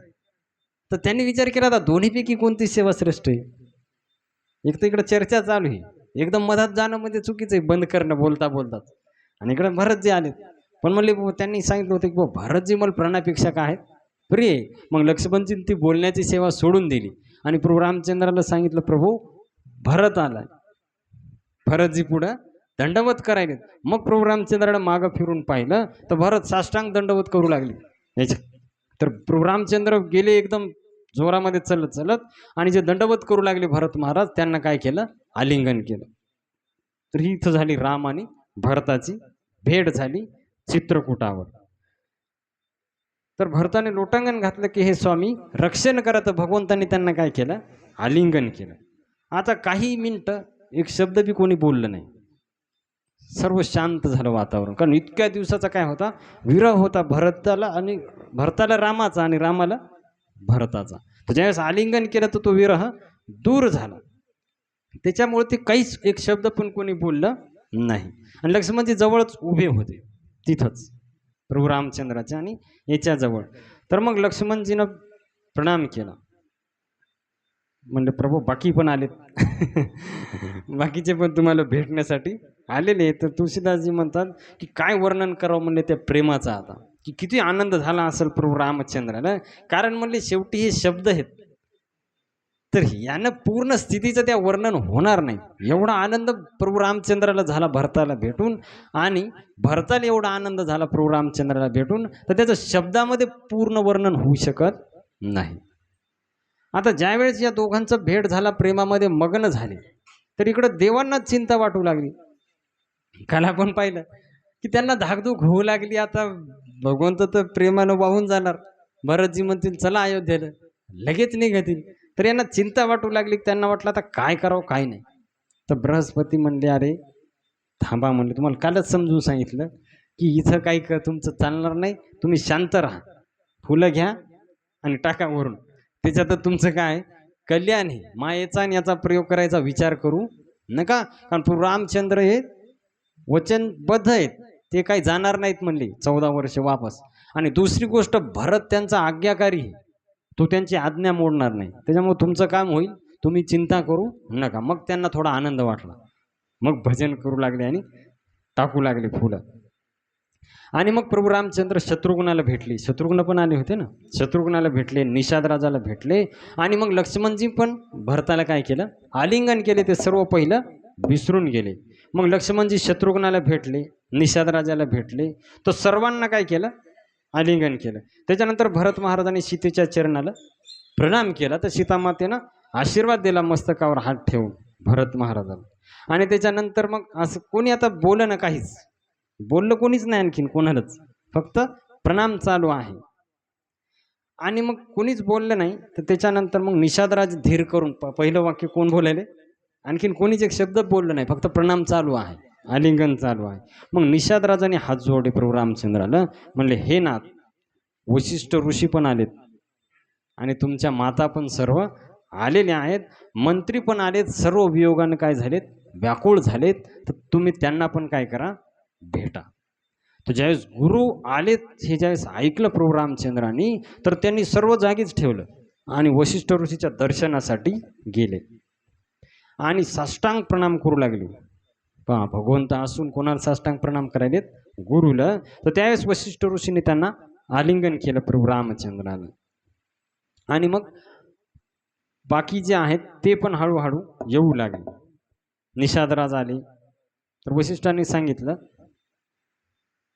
तर त्यांनी विचार केला आता दोन्हीपैकी कोणती सेवा श्रेष्ठ आहे. एक तर इकडे चर्चा चालू आहे, एकदम मधात जाणं म्हणजे चुकीचं आहे, बंद करणं बोलता बोलतात, आणि इकडे भरत जे आले, पण म्हणले त्यांनी सांगितलं होतं की बाबा भरतजी मला प्राणापेक्षा काय आहेत प्रिय आहे. मग लक्ष्मणजींनी ती बोलण्याची सेवा सोडून दिली आणि प्रभू रामचंद्राला सांगितलं प्रभू भरत आलाय. भरतजी पुढं दंडवत करायले. मग प्रभू रामचंद्राला मागं फिरून पाहिलं तर भरत साष्टांग दंडवत करू लागले याच्या. तर प्रभू रामचंद्र गेले एकदम जोरामध्ये चलत चलत आणि जे दंडवत करू लागले भरत महाराज त्यांना काय केलं आलिंगन केलं. तर ही इथं झाली राम आणि भरताची भेट झाली चित्रकूटावर. तर भरताने लोटांगण घातलं की हे स्वामी रक्षण करत भगवंतांनी त्यांना काय केलं आलिंगन केलं. आता काही मिनिटं एक शब्द बी कोणी बोललं नाही. सर्व शांत झालं वातावरण. कारण इतक्या दिवसाचा काय होता विरह होता भरताला रामाचा आणि रामाला भरताचा. तर ज्यावेळेस आलिंगन केलं तर तो विरह दूर झाला. त्याच्यामुळे ते काहीच एक शब्द पण कोणी बोललं नाही. आणि लक्ष्मणजी जवळच उभे होते तिथंच प्रभू रामचंद्राच्या आणि याच्याजवळ. तर मग लक्ष्मणजीनं प्रणाम केला. म्हणलं प्रभू बाकी पण आलेत बाकीचे पण तुम्हाला भेटण्यासाठी आलेले. तर तुळशीदासजी म्हणतात की काय वर्णन करावं म्हणले त्या प्रेमाचा आता की किती आनंद झाला असेल प्रभू रामचंद्राला. कारण म्हणले शेवटी हे शब्द आहेत तर यानं पूर्ण स्थितीचं त्या वर्णन होणार नाही. एवढा आनंद प्रभू रामचंद्राला झाला भरताला भेटून आणि भरताला एवढा आनंद झाला प्रभू रामचंद्राला भेटून तर त्याचं शब्दामध्ये पूर्ण वर्णन होऊ शकत नाही. आता ज्यावेळेस या दोघांचं भेट झाला प्रेमामध्ये मग्न झाले तर इकडं देवांना चिंता वाटू लागली. काल आपण पाहिलं की त्यांना धाकधूक होऊ लागली. आता भगवंत तर प्रेमानं वाहून जाणार. भरतजी म्हणतील चला अयोध्येला लगेच निघतील. तर यांना चिंता वाटू लागली. त्यांना वाटलं आता काय करावं काय नाही. तर बृहस्पती म्हणले अरे थांबा म्हणले तुम्हाला कालच समजून सांगितलं की इथं काही तुमचं चालणार नाही. तुम्ही शांत राहा फुलं घ्या आणि टाका वरून. त्याच्यात तुमचं काय कल्याण आहे. मायेचा आणि याचा प्रयोग करायचा विचार करू नका. कारण प्रभू रामचंद्र हे वचनबद्ध आहेत. ते काही जाणार नाहीत म्हणले 14 वर्ष वापस. आणि दुसरी गोष्ट भरत त्यांचा आज्ञाकारी आहे. तो त्यांची आज्ञा मोडणार नाही. त्याच्यामुळे तुमचं काम होईल. तुम्ही चिंता करू नका. मग त्यांना थोडा आनंद वाटला. मग भजन करू लागले आणि टाकू लागले फुलं. आणि मग प्रभू रामचंद्र शत्रुघ्नाला भेटले. शत्रुघ्न पण आले होते ना. शत्रुघ्नाला भेटले निषाद राजाला भेटले आणि मग लक्ष्मणजी पण भरताला काय केलं आलिंगन केले. ते सर्व पहिलं विसरून गेले. मग लक्ष्मणजी शत्रुघ्नाला भेटले निषाद राजाला भेटले तर सर्वांना काय केलं आलिंगन केलं. त्याच्यानंतर भरत महाराजांनी सीतेच्या चरणाला प्रणाम केला. तर सीतामातेनं आशीर्वाद दिला मस्तकावर हात ठेवून भरत महाराजाला. आणि त्याच्यानंतर मग असं कोणी आता बोललं ना काहीच बोललं कोणीच नाही आणखीन कोणालाच फक्त प्रणाम चालू आहे. आणि मग कोणीच बोललं नाही. तर त्याच्यानंतर मग निषादराज धीर करून पहिलं वाक्य कोण बोलायले आणखीन कोणीच एक शब्द बोललं नाही फक्त प्रणाम चालू आहे आलिंगन चालू आहे. मग निषादराजाने हात जोडले प्रभू रामचंद्राला. म्हणले हे नाथ वशिष्ठ ऋषी पण आलेत आणि तुमच्या माता पण सर्व आलेल्या आहेत. मंत्री पण आलेत. सर्व वियोगाने काय झालेत व्याकुळ झालेत. तर तुम्ही त्यांना पण काय करा भेटा. तर ज्यावेळेस गुरु आलेत हे ज्यावेळेस ऐकलं प्रभू रामचंद्रांनी तर त्यांनी सर्व जागीच ठेवलं आणि वशिष्ठ ऋषीच्या दर्शनासाठी गेले आणि साष्टांग प्रणाम करू लागले. पहा भगवंत असून कोणाला साष्टांग प्रणाम करायलेत गुरुला. तर त्यावेळेस वशिष्ठ ऋषीने त्यांना आलिंगन केलं प्रभू रामचंद्राला. आणि मग बाकी जे आहेत ते पण हळूहळू येऊ लागले. निषादराज आले तर वशिष्ठांनी सांगितलं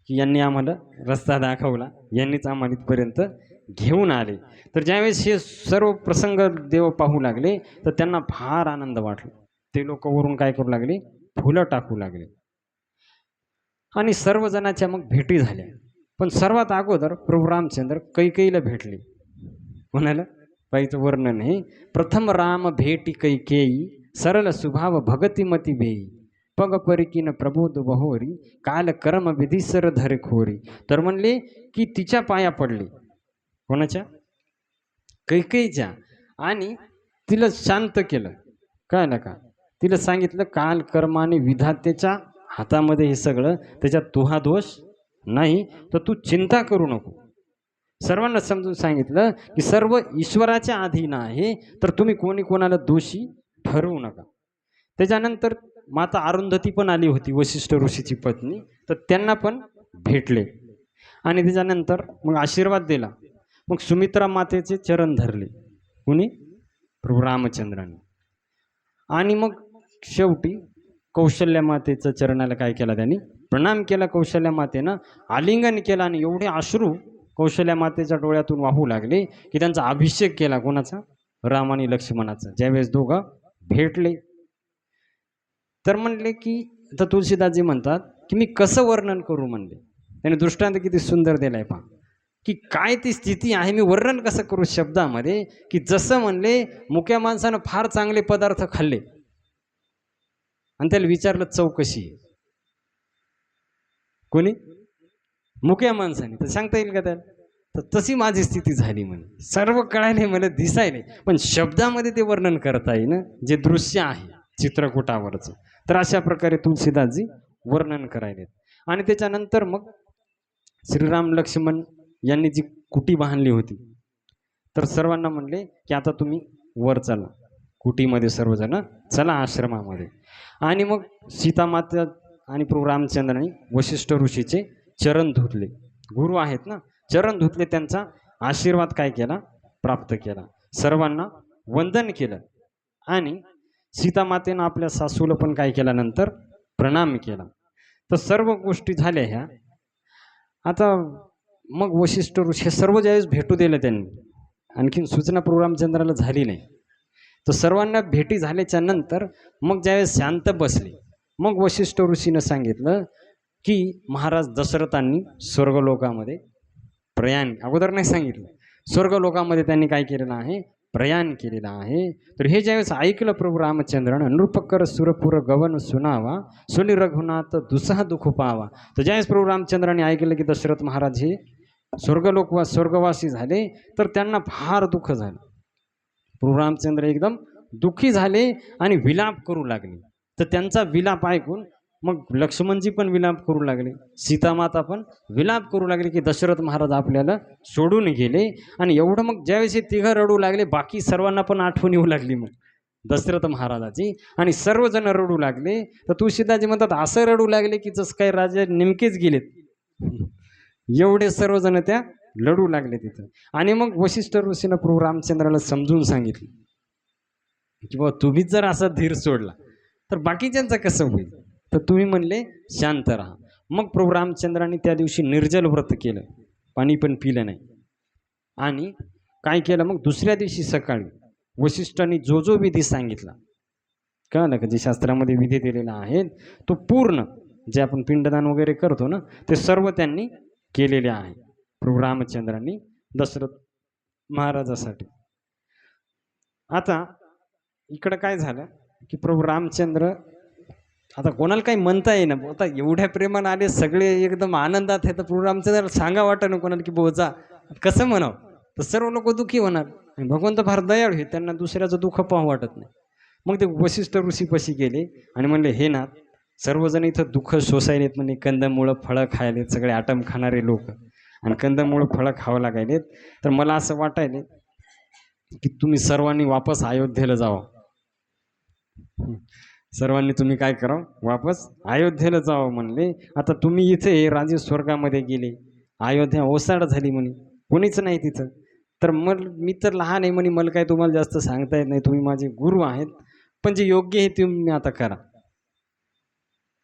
की यांनी आम्हाला रस्ता दाखवला यांनीच आम्हाला इथपर्यंत घेऊन आले. तर ज्यावेळेस हे सर्व प्रसंग देव पाहू लागले तर त्यांना फार आनंद वाटला. ते लोक वरून काय करू लागले फुलं टाकू लागले आणि सर्वजणाच्या मग भेटी झाल्या. पण सर्वात अगोदर प्रभू रामचंद्र कैकेयीला भेटले. कोणाला पाहिजे वर्णन आहे. प्रथम राम भेटी कैकेयी सरल स्वभाव भगतिमती बेई पग परिकीन प्रबोध बहोरी काल कर्म विधीसर धरे खोरी. तर म्हणले की तिच्या पाया पडले कोणाच्या कैकेयीच्या आणि तिला शांत केलं. कळलं का. तिला सांगितलं काल कर्माने विधात्याच्या हातामध्ये हे सगळं त्याच्यात तुहा दोष नाही तर तू चिंता करू नको. सर्वांना समजून सांगितलं की सर्व ईश्वराच्या अधीन आहे तर तुम्ही कोणी कोणाला दोषी ठरवू नका. त्याच्यानंतर माता अरुंधती पण आली होती वशिष्ठ ऋषीची पत्नी. तर त्यांना पण भेटले आणि त्याच्यानंतर मग आशीर्वाद दिला. मग सुमित्रा मातेचे चरण धरले कुणी, प्रभू रामचंद्राने. आणि मग शेवटी कौशल्या मातेचं चरणाला काय केलं, त्यांनी प्रणाम केला. कौशल्या मातेनं आलिंगन केलं आणि एवढे अश्रू कौशल्या मातेच्या डोळ्यातून वाहू लागले की त्यांचा अभिषेक केला. कोणाचा? राम आणि लक्ष्मणाचा. ज्यावेळेस दोघं भेटले तर म्हणले की, आता तुलसीदासजी म्हणतात की मी कसं वर्णन करू म्हणले. त्याने दृष्टांत किती सुंदर दिलाय पहा, की काय ती स्थिती आहे, मी वर्णन कसं करू शब्दामध्ये, की जसं म्हणले मुक्या माणसानं फार चांगले पदार्थ खाल्ले आणि त्याला विचारलं चव कशी आहे, कोणी? मुक्या माणसाने. तर सांगता येईल का त्याला? तर तशी माझी स्थिती झाली म्हणे. सर्व कळायले मला, दिसायले, पण शब्दामध्ये ते वर्णन करता येईल जे दृश्य आहे चित्रकूटावरचं. तर अशा प्रकारे तुलसीदासजी वर्णन करायलेत. आणि त्याच्यानंतर मग श्रीराम लक्ष्मण यांनी जी कुटी बांधली होती, तर सर्वांना म्हणले की आता तुम्ही वर चला, कुटीमध्ये सर्वजण चला आश्रमामध्ये. आणि मग सीतामाता आणि प्रभू रामचंद्रांनी वशिष्ठ ऋषीचे चरण धुतले. गुरु आहेत ना, चरण धुतले, त्यांचा आशीर्वाद काय केला, प्राप्त केला. सर्वांना वंदन केलं आणि सीतामातेनं आपल्या सासूला पण काय केला, नंतर प्रणाम केला. तर सर्व गोष्टी झाल्या ह्या. आता मग वशिष्ठ ऋषी हे सर्व ज्यावेळेस भेटू दिलं त्यांनी, आणखीन सूचना प्रभू रामचंद्राला झाली नाही. तर सर्वांना भेटी झाल्याच्या नंतर मग ज्यावेळेस शांत बसले, मग वशिष्ठ ऋषीनं सांगितलं की महाराज दशरथांनी स्वर्गलोकामध्ये प्रयाण, अगोदर नाही सांगितलं, स्वर्गलोकामध्ये त्यांनी काय केलेलं आहे, प्रयाण केलेलं आहे. तर हे ज्यावेळेस ऐकलं प्रभू रामचंद्रानं, नृपकर सुरपुर गवन सुनावा, सुनी रघुनाथ दुसहा दुःख पावा. तर ज्यावेळेस प्रभू रामचंद्राने ऐकलं की दशरथ महाराज हे स्वर्गवासी झाले, तर त्यांना फार दुःख झालं. प्रभू रामचंद्र एकदम दुःखी झाले आणि विलाप करू लागले. तर त्यांचा विलाप ऐकून मग लक्ष्मणजी पण विलाप करू लागले, सीतामाता पण विलाप करू लागले की दशरथ महाराज आपल्याला सोडून गेले. आणि एवढं मग ज्यावेळेस हे तिघं रडू लागले, बाकी सर्वांना पण आठवण येऊ लागली मग दशरथ महाराजाची, आणि सर्वजण रडू लागले. तर तुळशीदासजी म्हणतात असं रडू लागले की जसं काही राजे नेमकेच गेलेत, एवढे सर्वजण त्या लढू लागले तिथं. आणि मग वशिष्ठ ऋषीनं प्रभू रामचंद्राला समजून सांगितलं की बाबा तुम्हीच जर असा धीर सोडला तर बाकीच्यांचं कसं होईल. तर तुम्ही म्हणले शांत राहा. मग प्रभू रामचंद्रांनी त्या दिवशी निर्जल व्रत केलं, पाणी पण पिलं नाही. आणि काय केलं, मग दुसऱ्या दिवशी सकाळी वशिष्ठांनी जो जो विधी सांगितला, कळलं का, जे शास्त्रामध्ये विधी दिलेला आहे तो पूर्ण, जे आपण पिंडदान वगैरे करतो ना, ते सर्व त्यांनी केलेले आहे प्रभू रामचंद्रांनी दशरथ महाराजासाठी. आता इकडं काय झालं की प्रभू रामचंद्र, आता कोणाला काही म्हणता येईना, आता एवढ्या प्रेमानं आले सगळे, एकदम आनंदात आहे, तर प्रभू रामचंद्र सांगा वाटत ना कोणाला की बोजा, कसं म्हणावं, तर सर्व लोक दुःखी होणार. आणि भगवंत फार दयाळू आहे, त्यांना दुसऱ्याचं दुःख पाहू वाटत नाही. मग ते वशिष्ठ ऋषीपाशी गेले आणि म्हणले हे ना, सर्वजण इथं दुःख सोसायलेत, म्हणजे कंदमुळं फळं खायलेत, सगळे आटम खाणारे लोक, आणि कंदमुळं फळं खावं लागायलेत. तर मला असं वाटायले की तुम्ही सर्वांनी वापस अयोध्येला जावं, सर्वांनी तुम्ही काय करावं, वापस अयोध्येला जावं म्हणले. आता तुम्ही इथे राजे स्वर्गामध्ये गेले, अयोध्या ओसाड झाली म्हणे, कोणीच नाही तिथं. तर मी तर लहान आहे म्हणे, मला काय तुम्हाला जास्त सांगता येत नाही, तुम्ही माझे गुरु आहेत, पण जे योग्य आहे तुम्ही आता करा,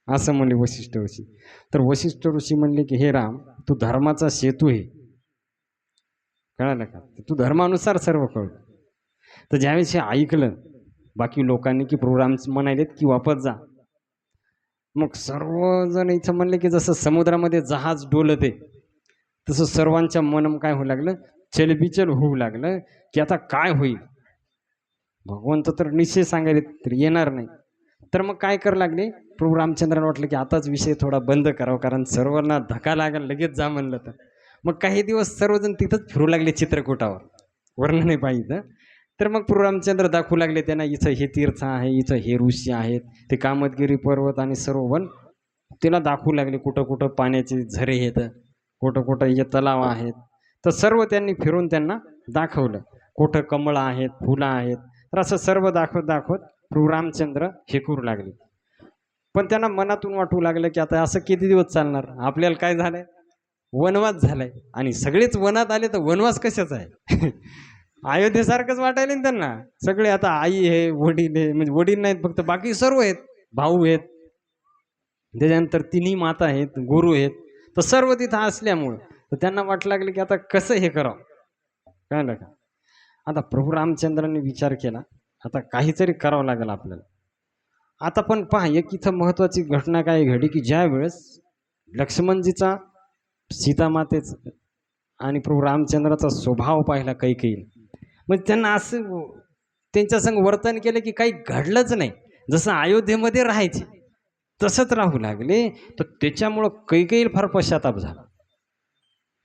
असं म्हणले वशिष्ठ ऋषी. तर वशिष्ठ ऋषी म्हणले की हे राम, तू धर्माचा सेतू आहे, कळालं का, तू धर्मानुसार सर्व कळ. तर ज्यावेळेस हे ऐकलं बाकी लोकांनी की प्रभू राम म्हणालेत की वापस जा, मग सर्वजण इथं म्हणले की जसं समुद्रामध्ये जहाज डोलते तसं सर्वांच्या मन काय होऊ लागलं, चलबिचल होऊ लागलं की आता काय होईल. भगवंत तर निश्चय सांगायले तर येणार नाही. तर मग काय करायला लागले, प्रभू रामचंद्राला वाटलं की आताच विषय थोडा बंद करावा, कारण सर्वांना धक्का लागायला लगेच जा म्हणलं तर. मग काही दिवस सर्वजण तिथंच फिरू लागले चित्रकूटावर, वर्णन नाही पाहिजे. तर मग प्रभू रामचंद्र दाखवू लागले त्यांना, इथं हे तीर्थ आहे, इथं हे ऋषी आहेत, ते कामतगिरी पर्वत आणि सरोवर तिला दाखवू लागले, कुठं कुठं पाण्याचे झरे आहेत, कुठं कुठं हे तलाव आहेत. तर सर्व त्यांनी फिरून त्यांना दाखवलं, कुठं कमळं आहेत, फुलं आहेत. तर असं सर्व दाखवत दाखवत प्रभू रामचंद्र हे करू लागले. पण त्यांना मनातून वाटू लागलं की आता असं किती दिवस चालणार, आपल्याला काय झालंय, वनवास झालाय. आणि सगळेच वनात आले तर वनवास कशाचा आहे? अयोध्येसारखंच वाटायला ना त्यांना. सगळे आता आई आहे, वडील आहे, म्हणजे वडील नाहीत फक्त, बाकी सर्व आहेत, भाऊ आहेत, त्याच्यानंतर तिन्ही माता आहेत, गुरु आहेत, तर सर्व तिथं असल्यामुळं तर त्यांना वाटलं लागलं की आता कसं हे करावं, कळलं का. आता प्रभू रामचंद्रांनी विचार केला, आता काहीतरी करावं लागेल आपल्याला. आता पण पहा, एक इथं महत्वाची घटना काय घडली की ज्या वेळेस लक्ष्मणजीचा, सीतामातेच आणि प्रभू रामचंद्राचा स्वभाव पाहिला कैकेयी, म्हणजे त्यांना असं त्यांच्या संग वर्तन केलं की काही घडलंच नाही, जसं अयोध्येमध्ये राहायचे तसंच राहू लागले. तर त्याच्यामुळं कैकेयीला फार पश्चाताप झाला.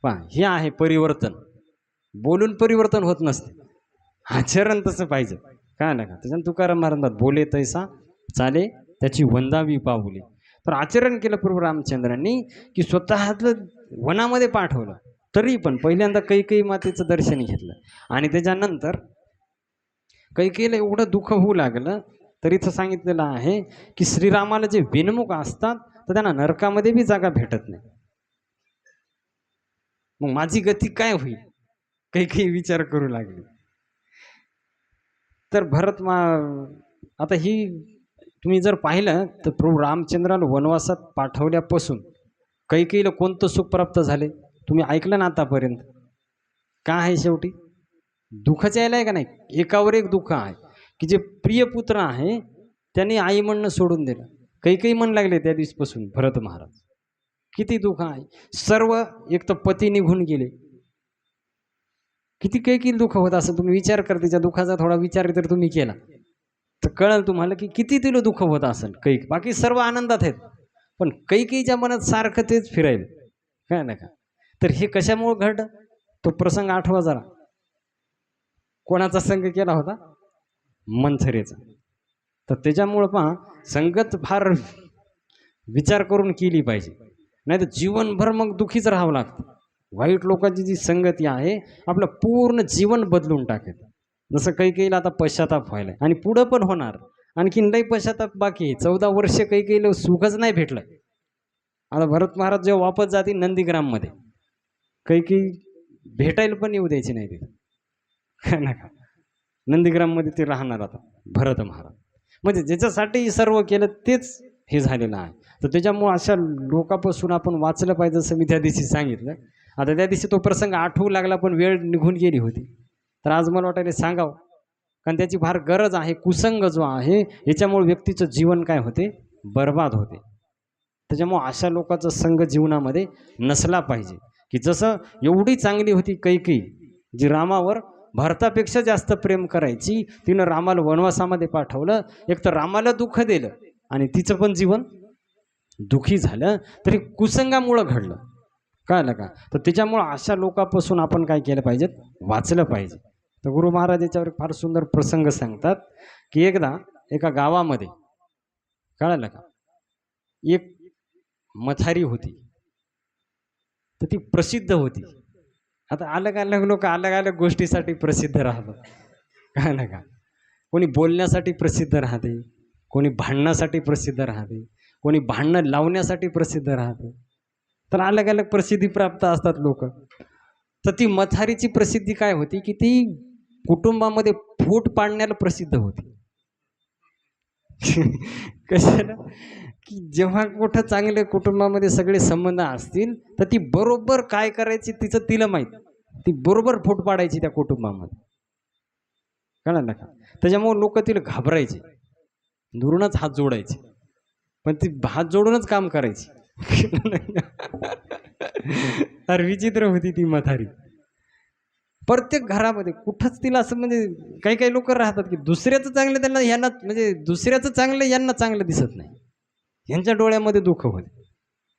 पहा, हे आहे परिवर्तन. बोलून परिवर्तन होत नसते, आचरण तसं पाहिजे, काय ना का. त्याच्यानं तुकाराम महाराज बोले तैसा चाले त्याची वंदावी पाऊले. तर आचरण केलं प्रभू रामचंद्रांनी की स्वतःचं वनामध्ये पाठवलं. तरी पण पहिल्यांदा कैकेयी मातेचं दर्शन घेतलं आणि त्याच्यानंतर कैकेयीला एवढं दुःख होऊ लागलं. तर इथं सांगितलेलं आहे की श्रीरामाला जे विनमुख असतात तर त्यांना नरकामध्ये बी जागा भेटत नाही. मग माझी गती काय होईल, कैकेयी विचार करू लागली. तर आता ही तुम्ही जर पाहिलं तर प्रभू रामचंद्राला वनवासात पाठवल्यापासून कैकेयीला कोणतं सुख प्राप्त झाले तुम्ही ऐकलं ना आतापर्यंत. काय आहे शेवटी दुःखच यायला आहे का नाही, एकावर एक दुःख आहे की जे प्रिय पुत्र आहे त्यांनी आई म्हणणं सोडून दिलं. कैकेयी म्हण लागले त्या दिवसपासून भरत महाराज, किती दुःख आहे. सर्व एक तर पती निघून गेले, किती कैकेयीला दुःख होत असं तुम्ही विचार कर. तिच्या दुःखाचा थोडा विचार जर तुम्ही केला तर कळेल तुम्हाला की किती तिला दुःख होत असेल. बाकी सर्व आनंदात आहेत, पण कैकेयीच्या मनात सारखं तेच फिरायला, काय ना का. तर हे कशामुळे घडलं तो प्रसंग आठवा जरा. कोणाचा संग केला होता, मंथरेचा. तर त्याच्यामुळं पहा, संगत फार विचार करून केली पाहिजे, नाही तर जीवनभर मग दुखीच राहावं लागतं. वाईट लोकांची जी संगती आहे आपलं पूर्ण जीवन बदलून टाकेल. जसं कैकेयीला आता पश्चाताप व्हायला आणि पुढं पण होणार, आणखीन लई पश्चाताप बाकी आहे. 14 वर्ष कैकेयीला सुखच नाही भेटलं. आता भरत महाराज जेव्हा वापस जातील नंदीग्राममध्ये, कैकेयी भेटायला पण येऊ द्यायची नाही तिथं, काय ना का. नंदीग्राममध्ये ते राहणार आता भरत महाराज. म्हणजे ज्याच्यासाठी सर्व केलं तेच हे झालेलं आहे. तर त्याच्यामुळं अशा लोकांपासून आपण वाचलं पाहिजे, जसं मी त्या दिवशी सांगितलं. आता त्या दिवशी तो प्रसंग आठवू लागला पण वेळ निघून गेली होती. तर आज मला वाटायला सांगावं, कारण त्याची फार गरज आहे. कुसंग जो आहे याच्यामुळे व्यक्तीचं जीवन काय होते, बर्बाद होते. त्याच्यामुळं अशा लोकांचा संग जीवनामध्ये नसला पाहिजे. की जसं एवढी चांगली होती कैकेयी, जी रामावर भरतापेक्षा जास्त प्रेम करायची, तिनं रामाला वनवासामध्ये पाठवलं. एक तर रामाला दुःख दिलं आणि तिचं पण जीवन दुःखी झालं. तरी कुसंगामुळं घडलं, कळलं का. तर त्याच्यामुळं अशा लोकांपासून आपण काय केलं पाहिजे, वाचलं पाहिजे. तर गुरु महाराज याच्यावर फार सुंदर प्रसंग सांगतात की एकदा एका गावामध्ये, कळलं का, एक मथारी होती. तर ती प्रसिद्ध होती. आता अलग अलग लोक अलग अलग गोष्टीसाठी प्रसिद्ध राहतात, काय ना का. कोणी बोलण्यासाठी प्रसिद्ध राहते, कोणी भांडणासाठी प्रसिद्ध राहते, कोणी भांडणं लावण्यासाठी प्रसिद्ध राहते. तर अलग अलग प्रसिद्धी प्राप्त असतात लोक. तर ती मथारीची प्रसिद्धी काय होती की ती कुटुंबामध्ये फूट पाडण्याला प्रसिद्ध होती. कशाला की जेव्हा कुठं चांगले कुटुंबामध्ये सगळे संबंध असतील तर ती बरोबर काय करायची तिचं तिला माहीत, ती बरोबर फूट पाडायची त्या कुटुंबामध्ये, कळलं ना का. त्याच्यामुळे लोक तिला घाबरायचे, दुरूनच हात जोडायचे, पण ती हात जोडूनच काम करायची. तर विचित्र होती ती मथारी. प्रत्येक घरामध्ये कुठंच तिला असं, म्हणजे काही काही लोक राहतात की दुसऱ्याचं चांगलं त्यांना, यांना म्हणजे दुसऱ्याचं चांगलं यांना चांगलं दिसत नाही, यांच्या डोळ्यामध्ये दुःख होते,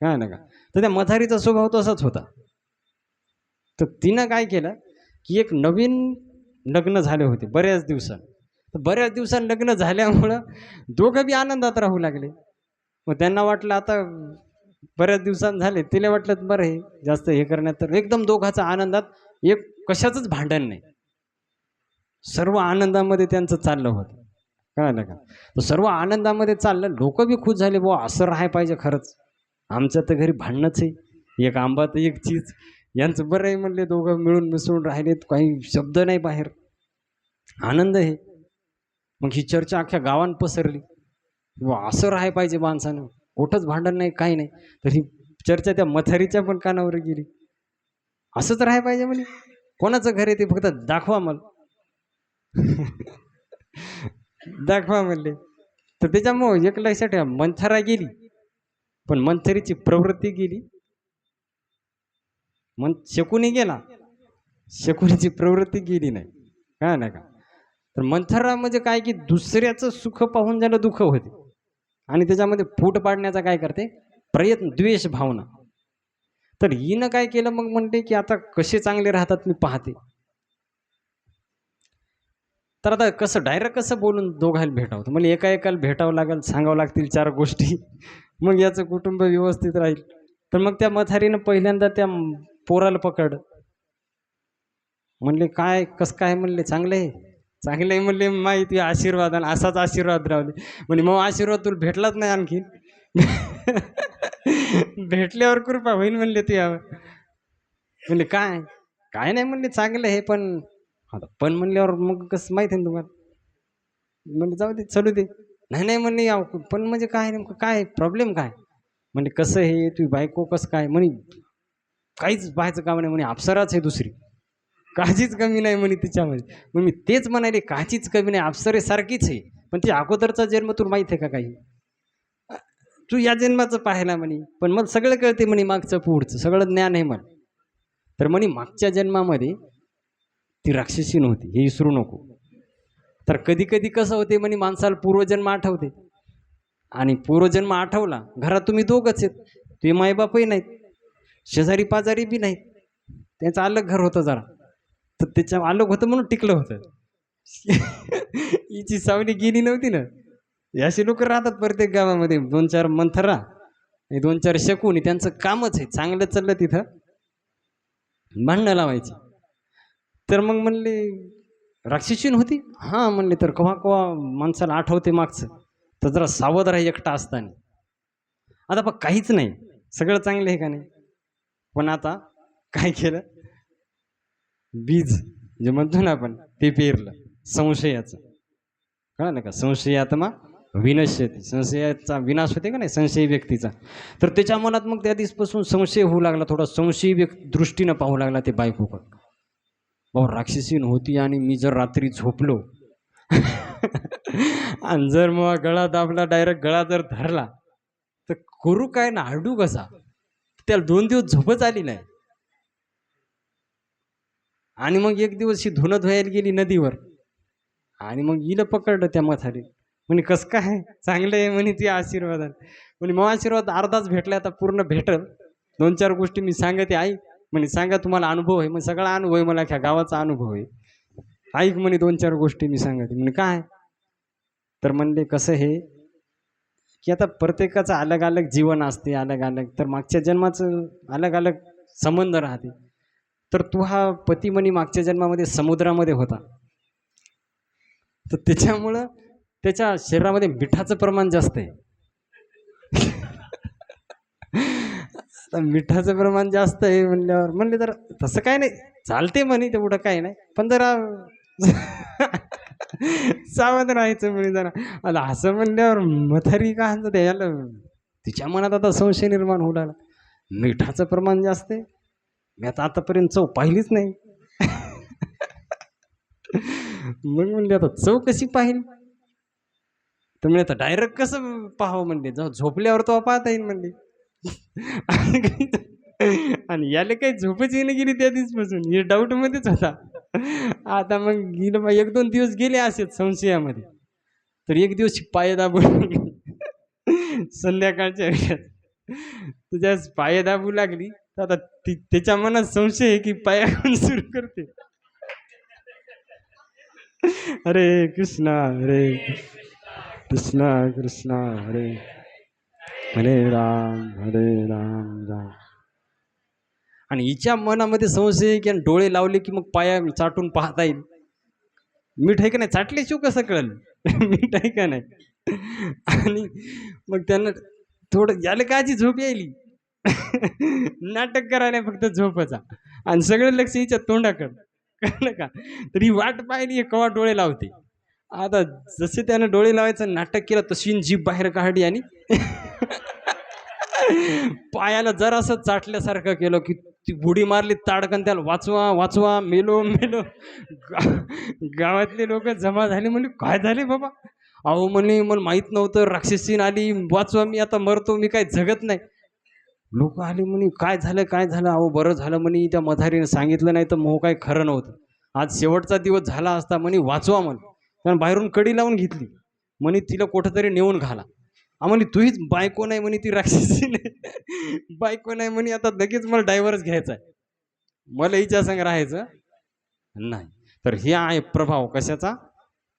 काय ना का. तर त्या मथारीचा स्वभाव तसाच होता. तर तिनं काय केलं की एक नवीन लग्न झाले होते बऱ्याच दिवसांत. तर बऱ्याच दिवसांनी लग्न झाल्यामुळं दोघं बी आनंदात राहू लागले. मग त्यांना वाटलं आता बऱ्याच दिवसांत झाले, तिला वाटलं बरं हे जास्त हे करण्यात, तर एकदम दोघांचा आनंदात, एक कशाचंच भांडण नाही, सर्व आनंदामध्ये त्यांचं चाललं होतं. कळलं का? तर सर्व आनंदामध्ये चाललं. लोक बी खुश झाले, बुवा असं राहाय पाहिजे खरंच. आमच्या तर घरी भांडणच आहे. एक आंबा तर एक चीज. यांचं बरं आहे म्हणले, दोघं मिळून मिसळून राहिलेत, काही शब्द नाही बाहेर. आनंद आहे. मग ही चर्चा अख्ख्या गावात पसरली. बुवा असं राहाय पाहिजे माणसानं. कुठंच भांडण नाही, काही नाही. तर ही चर्चा त्या मथारीच्या पण कानावर गेली. असंच राहाय पाहिजे म्हणे. कोणाचं घर आहे ते फक्त दाखवा मला. दाखवा म्हणले. तर त्याच्यामुळं एक लक्षात ठेवा, मंथरा गेली, पण मंथरीची प्रवृत्ती गेली. शकुनी गेला, शकुनीची प्रवृत्ती गेली नाही. काय ना का? तर मंथरा म्हणजे काय, की दुसऱ्याचं सुख पाहून ज्याला दुःख होते आणि त्याच्यामध्ये फूट पाडण्याचा काय करते प्रयत्न, द्वेष भावना. तर हिनं काय केलं मग, म्हणते की आता कसे चांगले राहतात मी पाहते. तर आता कसं डायरेक्ट कसं बोलून दोघायला भेटावं, म्हणजे एका एकाला भेटावं लागेल, सांगावं लागतील 4 गोष्टी. मग याचं कुटुंब व्यवस्थित राहील. तर मग त्या मथारीनं पहिल्यांदा त्या पोराला पकडलं. म्हणले काय कसं काय, म्हणले चांगलं आहे. चांगलं आहे म्हणले, माहिती आशीर्वाद, आणि असाच आशीर्वाद रावले. म्हणजे मग आशीर्वाद तुला भेटलाच नाही आणखी. भेटल्यावर कृपा होईल म्हणले तू यावर. म्हणले काय, काय नाही म्हणले, चांगलं आहे, पण आता पण म्हणल्यावर मग कसं माहिती आहे ना तुम्हाला. म्हणजे जाऊ दे, चलू दे. नाही नाही म्हणले, याव पण म्हणजे काय, नेमकं काय प्रॉब्लेम काय. म्हणजे कसं हे तुझी बायको कसं काय, म्हणे काहीच पाहायचं काम नाही म्हणे, अप्सराच आहे दुसरी, काहीच कमी नाही म्हणे तिच्यामध्ये. मग मी तेच म्हणाले, काहीच कमी नाही, अप्सरेसारखीच आहे. पण ती अगोदरचा जन्म तुला माहिती आहे का काही, तू या जन्माचं पाहायला म्हणे. पण मग सगळं कळते म्हणे, मागचं पुढचं सगळं ज्ञान आहे म्हणे. तर म्हणे मागच्या जन्मामध्ये ती राक्षसी नव्हती, हे विसरू नको. तर कधी कधी कसं होते म्हणे, माणसाला पूर्वजन्म आठवते, आणि पूर्वजन्म आठवला, घरात तुम्ही दोघंच आहेत, तुझे मायबापही नाहीत, शेजारी पाजारी बी नाहीत, त्यांचं अलग घर होतं जरा. तर त्याच्या अलग होतं म्हणून टिकलं होतं. हिची सावली गेली नव्हती ना. असे लोक राहतात प्रत्येक गावामध्ये, 2-4 मंथरा आणि 2-4 शकुनी, त्यांचं कामच आहे चांगलं चाललं तिथं भांडणं लावायची. तर मग म्हणले राक्षसीन होती, हां म्हणले, तर कवा कवा माणसाला आठवते मागचं, तर जरा सावध राहा एकटा असताना. आता बघ काहीच नाही, सगळं चांगलं आहे का नाही. पण आता काय केलं, बीज जे म्हणतो ना आपण ते पेरलं संशयाचं. कळलं का, संशयात्मा विनश्यती, संशयाचा विनाश होते का नाही संशयी व्यक्तीचा. तर त्याच्या मनात मग त्या दिवसपासून संशय होऊ लागला, थोडा संशयी दृष्टीनं पाहू लागला ते बायकोकडं. भाऊ राक्षसीन होती, आणि मी जर रात्री झोपलो आणि जर मग गळा दाबला, डायरेक्ट गळा जर धरला, तर करू काय ना, हाडू कसा. त्याला 2 दिवस झोपच आली नाही. आणि मग एक दिवस ही धुणं धुवायला गेली नदीवर, आणि मग हिला पकडलं त्या मथारी. म्हणे कसं काय, चांगलं आहे म्हणे, ती आशीर्वाद म्हणे. मग आशीर्वाद अर्धाच भेटला, आता पूर्ण भेटल. 2-4 गोष्टी मी सांगते आई. म्हणे सांगा, तुम्हाला अनुभव आहे. मग सगळा अनुभव आहे मला, ह्या गावाचा अनुभव आहे. ऐक म्हणे, 2-4 गोष्टी मी सांगते. म्हणे काय. तर म्हणले कसं हे, की आता प्रत्येकाचं अलग अलग जीवन असते, अलग अलग, तर मागच्या जन्माचं अलग अलग संबंध राहते. तर तू हा पती म्हणे मागच्या जन्मामध्ये समुद्रामध्ये होता, तर त्याच्यामुळं त्याच्या शरीरामध्ये मिठाचं प्रमाण जास्त आहे. आता मिठाचं प्रमाण जास्त आहे म्हणल्यावर म्हणले, तर तसं काय नाही, चालते म्हणे, तेवढं काय नाही, पण जरा सावध राहायचं म्हणे जरा. आता असं म्हणल्यावर मथारी का हसत याला, तिच्या मनात आता संशय निर्माण होऊ लागला. मिठाचं प्रमाण जास्त आहे, मी आता आतापर्यंत चव पाहिलीच नाही. मग म्हणले आता चव कशी पाहिली, तर म्हणजे आता डायरेक्ट कसं पाहावं म्हणले, जाऊ झोपल्यावर तो पाहता येईल म्हणले. आणि याला काही झोपच येणं गेली त्या दिवसपासून, हे डाऊट मध्येच होता. आता मग गेलं, मग 1-2 दिवस गेले असेच संशयामध्ये. तर एक दिवस पाय दाबून संध्याकाळच्या वेळेस तुझ्या पाय दाबू लागली, तर आता त्याच्या मनात संशय आहे की पायाकडून सुरू करते. हरे कृष्णा हरे कृष्णा कृष्णा हरे हरे राम राम. आणि हिच्या मनामध्ये संशय आहे की डोळे लावले की मग पाया चाटून पाहता येईल. मीठ आहे का नाही, चाटल्याशिवाय कसं कळलं मीठ आहे का नाही. आणि मग त्यांना थोडं याला काची झोप यायली. नाटक करायला फक्त झोपाचा आणि सगळं लक्ष हिच्या तोंडाकडं. कळलं का. तर ही वाट पाहिली केव्हा डोळे लावते. आता जसे त्यानं डोळे लावायचं नाटक केलं तशी जीभ बाहेर काढली आणि पायाला जरासं चाटल्यासारखं केलं की ती उडी मारली ताडकन, त्याला वाचवा वाचवा, मेलो मेलो. गावातले लोक जमा झाले, म्हणले काय झाले बाबा. अहो म्हणे मला माहित नव्हतं राक्षसीन आली, वाचवा मी आता मरतो, मी काय जगत नाही. लोक आले म्हणे काय झालं काय झालं. अहो बरं झालं म्हणे त्या मधारीने सांगितलं, नाही तर मोह काय खरं नव्हतं. आज शेवटचा दिवस झाला असता म्हणे, वाचवा म्हणे. त्यानं बाहेरून कडी लावून घेतली म्हणे, तिला कुठंतरी नेऊन घाला. म्हणे तुहीच बायको नाही म्हणे, ती राक्षसी नाही. बायको नाही म्हणे, आता लगेच मला डायव्हर्स घ्यायचा आहे, मला हिच्या संग राहायचं नाही. तर हे आहे प्रभाव कशाचा,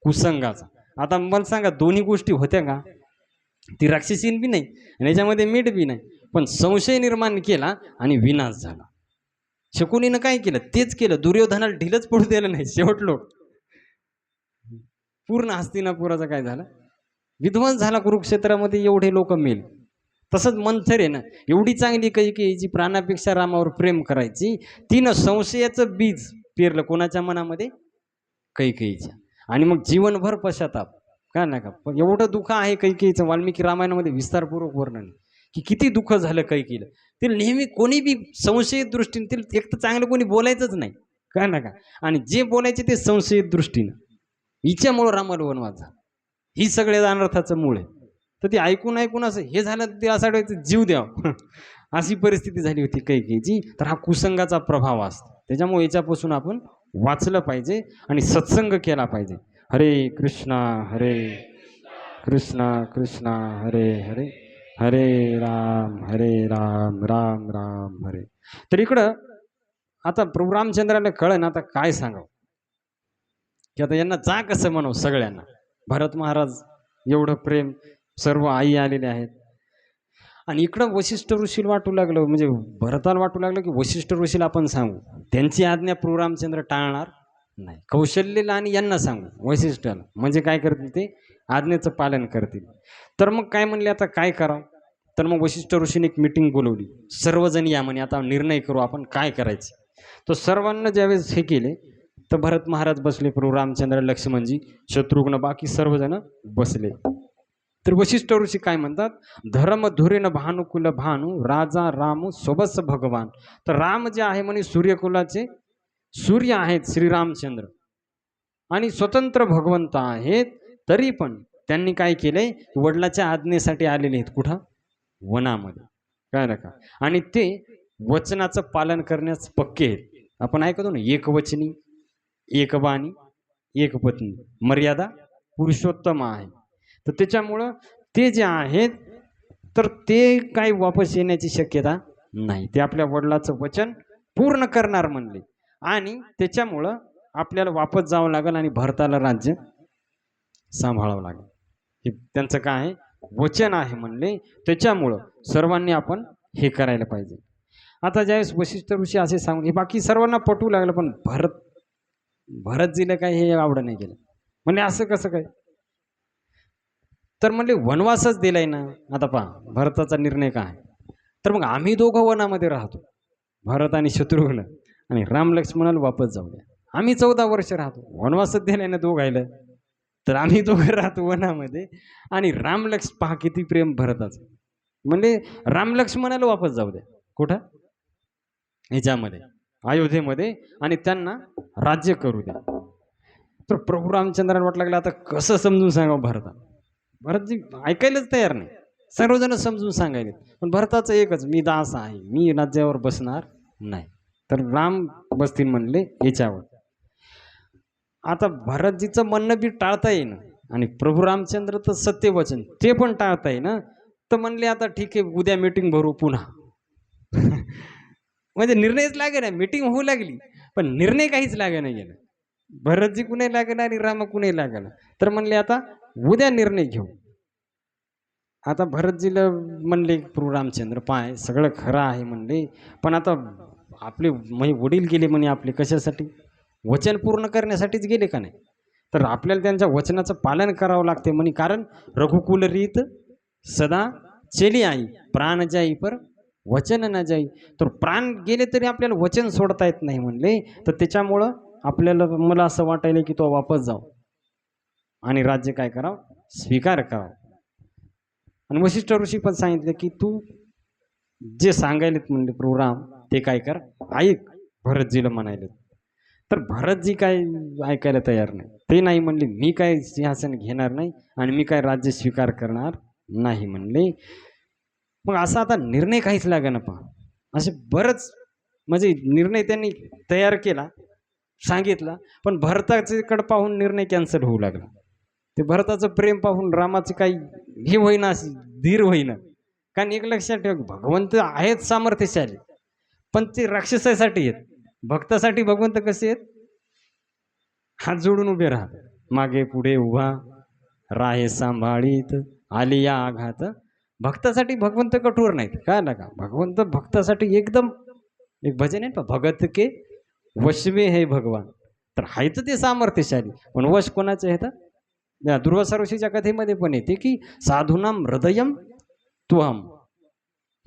कुसंगाचा. आता मला सांगा दोन्ही गोष्टी होत्या का. ती राक्षसीन बी नाही आणि याच्यामध्ये मीठ बी नाही, पण संशय निर्माण केला आणि विनाश झाला. शकुनीनं काय केलं तेच केलं, दुर्योधनाला ढिलच पडू दिलं नाही. शेवट लोक पूर्ण हस्तिनापुराचा काय झालं, विध्वंस झाला कुरुक्षेत्रामध्ये, एवढे लोक मेल. तसंच मंथर आहे ना, एवढी चांगली कैकेयी जी प्राणापेक्षा रामावर प्रेम करायची, तिनं संशयाचं बीज पेरलं कोणाच्या मनामध्ये, कैकेयीच्या. आणि मग जीवनभर पश्चाताप. काय ना का एवढं दुःख आहे कैकेयीचं वाल्मिकी रामायणामध्ये विस्तारपूर्वक वर्णन, की किती दुःख झालं कैकेयीला. ते नेहमी कोणी बी संशयित दृष्टीने, ते एक तर चांगलं कोणी बोलायचंच नाही, काय ना का. आणि जे बोलायचे ते संशयित दृष्टीनं, हिच्यामुळं रामाला वनवास झाला. ही सगळ्या अनर्थाचं मूळ आहे. तर ती ऐकून ऐकून असं हे झालं, ते असं वाटायचं जीव द्यावं. अशी परिस्थिती झाली होती कैकेयीची. तर हा कुसंगाचा प्रभाव असतो. त्याच्यामुळे याच्यापासून आपण वाचलं पाहिजे आणि सत्संग केला पाहिजे. हरे कृष्णा कृष्णा कृष्णा हरे हरे, हरे राम राम राम हरे. तर इकडं आता प्रभू रामचंद्राला कळलं ना, आता काय सांगावं, की आता यांना जा कसं म्हणावं सगळ्यांना. भरत महाराज एवढं प्रेम, सर्व आई आलेले आहेत. आणि इकडं वशिष्ठ ऋषीला वाटू लागलं, म्हणजे भरताला वाटू लागलं की वशिष्ठ ऋषीला आपण सांगू, त्यांची आज्ञा प्रभू रामचंद्र टाळणार नाही. कौशल्यला आणि यांना सांगू वशिष्ठाला, म्हणजे काय करतील ते आज्ञेचं पालन करतील. तर मग काय म्हणले आता काय करावं. तर मग वशिष्ठ ऋषीने एक मिटिंग बोलवली, सर्वजण या म्हणे, आता निर्णय करू आपण काय करायचं. तर सर्वांना ज्यावेळेस हे केले, तर भरत महाराज बसले, प्रभू रामचंद्र, लक्ष्मणजी, शत्रुघ्न, बाकी सर्वजण बसले. तर वशिष्ठ ऋषी काय म्हणतात, धर्म धुरेन भानुकुल भानु राजा राम सोबस भगवान. तर राम जे आहे म्हणे सूर्यकुलाचे सूर्य आहेत श्रीरामचंद्र, आणि स्वतंत्र भगवंत आहेत. तरी पण त्यांनी काय केलंय, वडिलाच्या आज्ञेसाठी आलेले आहेत कुठं, वनामध्ये, काय नका. आणि ते वचनाचं पालन करण्यास पक्के आहेत. आपण ऐकतो ना, एक वचनी एक बाणी एक पत्नी, मर्यादा पुरुषोत्तम आहे. तर त्याच्यामुळं ते जे आहेत, तर ते काही वापस येण्याची शक्यता नाही. ते आपल्या वडिलाचं वचन पूर्ण करणार म्हणले, आणि त्याच्यामुळं आपल्याला वापस जावं लागेल आणि भरताला राज्य सांभाळावं लागेल. हे त्यांचं काय आहे, वचन आहे म्हणले. त्याच्यामुळं सर्वांनी आपण हे करायला पाहिजे. आता ज्यावेळेस वशिष्ठ ऋषी असे सांगून हे बाकी सर्वांना पटवू लागलं, पण भरतजीला काय हे आवड नाही गेलं. म्हणजे असं कसं काय, तर म्हणले वनवासच दिलाय ना. आता पहा भरताचा निर्णय काय, तर मग आम्ही दोघं वनामध्ये राहतो, भरत आणि शत्रुघ्न, आणि राम लक्ष्मणाला वापस जाऊ द्या. आम्ही 14 वर्ष राहतो, वनवासच दिलाय ना दोघायला. तर आम्ही दोघं राहतो वनामध्ये, आणि राम पहा किती प्रेम भरताचं. म्हणजे राम लक्ष्मणाला वापस जाऊ द्या कुठं, ह्याच्यामध्ये अयोध्येमध्ये, आणि त्यांना राज्य करू द्या. तर प्रभू रामचंद्राला वाटलं लागलं, आता कसं समजून सांगावं भरता. भरतजी ऐकायलाच तयार नाही. सर्वजण समजून सांगायले, पण भरताचं एकच, मी दास आहे, मी राज्यावर बसणार नाही. तर राम बसतील म्हणले याच्यावर. आता भरतजीचं म्हणणं बी टाळता येईन, आणि प्रभू रामचंद्र तर सत्यवचन ते पण टाळता येईन. तर म्हणले आता ठीक आहे, उद्या मीटिंग भरू पुन्हा. म्हणजे निर्णयच लागे ना, मीटिंग होऊ लागली पण निर्णय काहीच लागे नाही गेला. भरतजी कुणी लागेना आणि राम कुणी लागेना. तर म्हणले आता उद्या निर्णय घेऊ. आता भरतजीला म्हणले प्रभू रामचंद्र, पाय सगळं खरं आहे म्हणले, पण आता आपले वडील गेले म्हणे आपले, कशासाठी, वचन पूर्ण करण्यासाठीच गेले का नाही. तर आपल्याला त्यांच्या वचनाचं पालन करावं लागते म्हणे, कारण रघुकुल रीत सदा चली आई, प्राण जाई पर वचन न जाई. तर प्राण गेले तरी आपल्याला वचन सोडता येत नाही म्हणले. तर त्याच्यामुळं आपल्याला, मला असं वाटायला की तो वापस जाव आणि राज्य काय करावं, स्वीकार करावं. आणि वशिष्ठ ऋषी पण सांगितलं की तू जे सांगायलेत म्हणले प्रभू राम ते काय कर, ऐक, भरतजीला म्हणायले. तर भरतजी काय ऐकायला तयार नाही. ते नाही म्हणले मी काय सिंहासन घेणार नाही आणि मी काय राज्य स्वीकार करणार नाही म्हणले. मग असा आता निर्णय काहीच लागेना पहा. असे बरंच म्हणजे निर्णय त्यांनी तयार केला, सांगितला, पण भरताच्याकडे पाहून निर्णय कॅन्सल होऊ लागला. ते भरताचं प्रेम पाहून रामाचं काही हे होईना, धीर होईना. कारण एक लक्षात ठेवा, भगवंत आहेत सामर्थ्यशाली, पण ते राक्षसासाठी आहेत. भक्तासाठी भगवंत कसे आहेत, हात जोडून उभे राहतात, मागे पुढे उभा राहे सांभाळीत आली या आघात. भक्तासाठी भगवंत कठोर नाहीत, काय नका. भगवंत भक्तासाठी एकदम, एक भजन आहे, भगत के वशवे हे भगवान. तर आहेत ते सामर्थ्यशाली, पण वश कोणाचे आहेत. या दुर्वासा ऋषीच्या कथेमध्ये पण येते की साधूनाम हृदयम तुहम,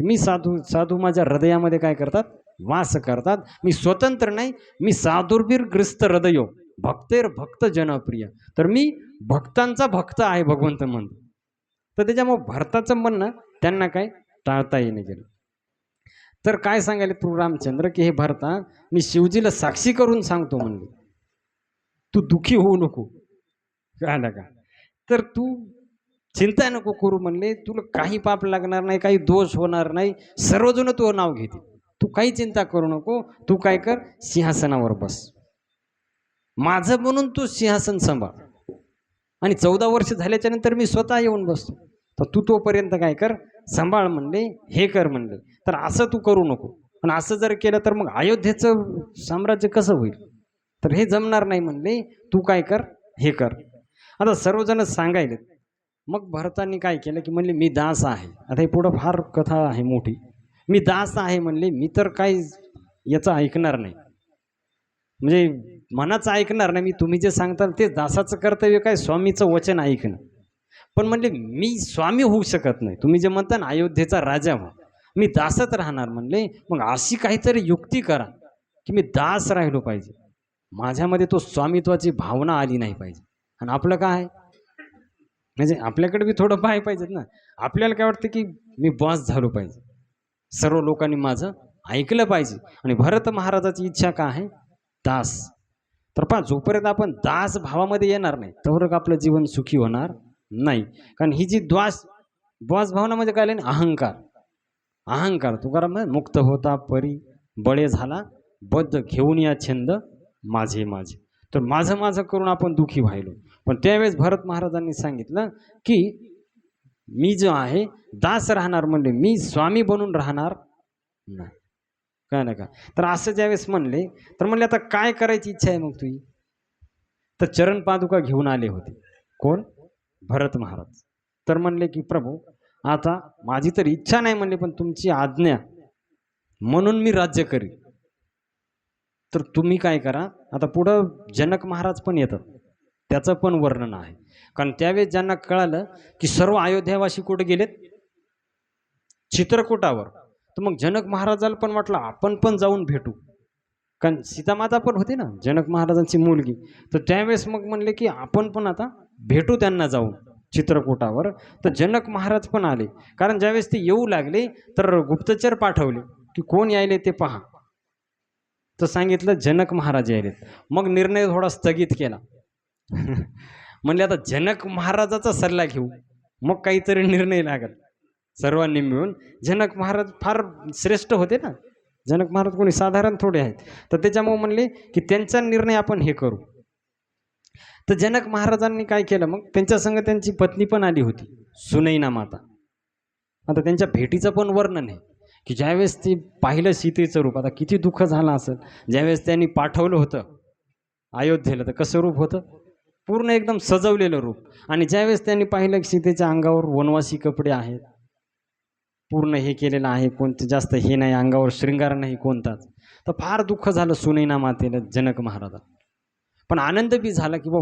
मी साधू माझ्या हृदयामध्ये काय करतात, वास करतात. मी स्वतंत्र नाही, मी साधुर्बीर ग्रस्त हृदयो भक्तेर भक्त जनप्रिय. तर मी भक्तांचा भक्त आहे भगवंत म्हणतो. तर त्याच्यामुळे भरताचं म्हणणं त्यांना काय टाळता येणे गेलं. तर काय सांगायला तू रामचंद्र की हे भरता, मी शिवजीला साक्षी करून सांगतो म्हणले, तू दुखी होऊ नको, कळलं का. तर तू चिंता नको करू म्हणले, तुला काही पाप लागणार नाही, काही दोष होणार नाही, सर्वजण तुझं नाव घेतील, तू काही चिंता करू नको. तू काय कर, सिंहासनावर बस, माझं म्हणून तू सिंहासन सांभाळ, आणि 14 वर्ष झाल्याच्या नंतर मी स्वतः येऊन बसतो, तर तू तोपर्यंत काय कर, सांभाळ म्हणले, हे कर म्हणले. तर असं तू करू नको, पण असं जर केलं तर मग अयोध्येचं साम्राज्य कसं होईल, तर हे जमणार नाही म्हणले. तू काय कर, हे कर. आता सर्वजण सांगायले. मग भरतांनी काय केलं की म्हणले मी दास आहे. आता हे पुढं फार कथा आहे मोठी. मी दास आहे म्हणले, मी तर काही याचं ऐकणार नाही, म्हणजे मनाचं ऐकणार नाही. मी तुम्ही जे सांगताल ते दासाचं कर्तव्य काय, स्वामीचं वचन ऐकणं. पण म्हणले मी स्वामी होऊ शकत नाही, तुम्ही जे म्हणता ना अयोध्येचा राजा हो, मी दासच राहणार म्हणले. मग अशी काहीतरी युक्ती करा की मी दास राहिलो पाहिजे, माझ्यामध्ये तो स्वामित्वाची भावना आली नाही पाहिजे. आणि आपलं काय, म्हणजे आपल्याकडे बी थोडं पाय पाहिजेत ना. आपल्याला काय वाटतं की मी बॉस झालो पाहिजे, सर्व लोकांनी माझं ऐकलं पाहिजे. आणि भरत महाराजाची इच्छा काय आहे, दास. तर पहा, जोपर्यंत आपण दास भावामध्ये येणार नाही तोवर आपलं जीवन सुखी होणार नाही. कारण ही जी बॉस भावना म्हणजे काय, अहंकार. अहंकार तुकाराम मुक्त होता परी बळे झाला बद्ध घेऊन या छंद माझे माझे. तर माझं माझं करून आपण दुखी व्हायलो. पण त्यावेळेस भरत महाराजांनी सांगितलं की मी जो आहे दास राहणार, म्हणजे मी स्वामी बनून राहणार नाही, काय ना का. तर असं ज्यावेळेस म्हणले, तर म्हणले आता काय करायची इच्छा आहे मग तुझी. तर चरण पादुका घेऊन आले होते, कोण, भरत महाराज. तर म्हणले की प्रभू आता माझी तर इच्छा नाही म्हणले, पण तुमची आज्ञा म्हणून मी राज्य करीन. तर तुम्ही काय करा. आता पुढं जनक महाराज पण येतात, त्याचं पण वर्णन आहे. कारण त्यावेळेस ज्यांना कळालं की सर्व अयोध्यावासी कुठे गेलेत, चित्रकूटावर, तर मग जनक महाराजाला पण वाटलं आपण पण जाऊन भेटू. कारण सीतामाता पण होती ना जनक महाराजांची मुलगी. तर त्यावेळेस मग म्हणले की आपण पण आता भेटू त्यांना जाऊन चित्रकूटावर. तर जनक महाराज पण आले. कारण ज्यावेळेस ते येऊ लागले तर गुप्तचर पाठवले की कोण यायले ते पहा. तर सांगितलं जनक महाराज यायले. मग निर्णय थोडा स्थगित केला. म्हणले आता जनक महाराजाचा सल्ला घेऊ, मग काहीतरी निर्णय लागेल. सर्वांनी मिळून, जनक महाराज फार श्रेष्ठ होते ना, जनक महाराज कोणी साधारण थोडे आहेत. तर त्याच्यामुळे म्हणले की त्यांचा निर्णय आपण हे करू. तर जनक महाराजांनी काय केलं, मग त्यांच्या संग त्यांची पत्नी पण आली होती, सुनैना माता. आता त्यांच्या भेटीचं पण वर्णन आहे की ज्यावेळेस ती पाहिलं सीतेचं रूप, आता किती दुःख झालं असेल. ज्यावेळेस त्यांनी पाठवलं होतं अयोध्येला, तर कसं रूप होतं, पूर्ण एकदम सजवलेलं रूप. आणि ज्यावेळेस त्यांनी पाहिलं की सीतेच्या अंगावर वनवासी कपडे आहेत, पूर्ण हे केलेलं आहे, कोणतं जास्त हे नाही, अंगावर शृंगार नाही कोणताच. तर फार दुःख झालं सुनैना मातेला, जनक महाराजाला. पण आनंद बी झाला की बा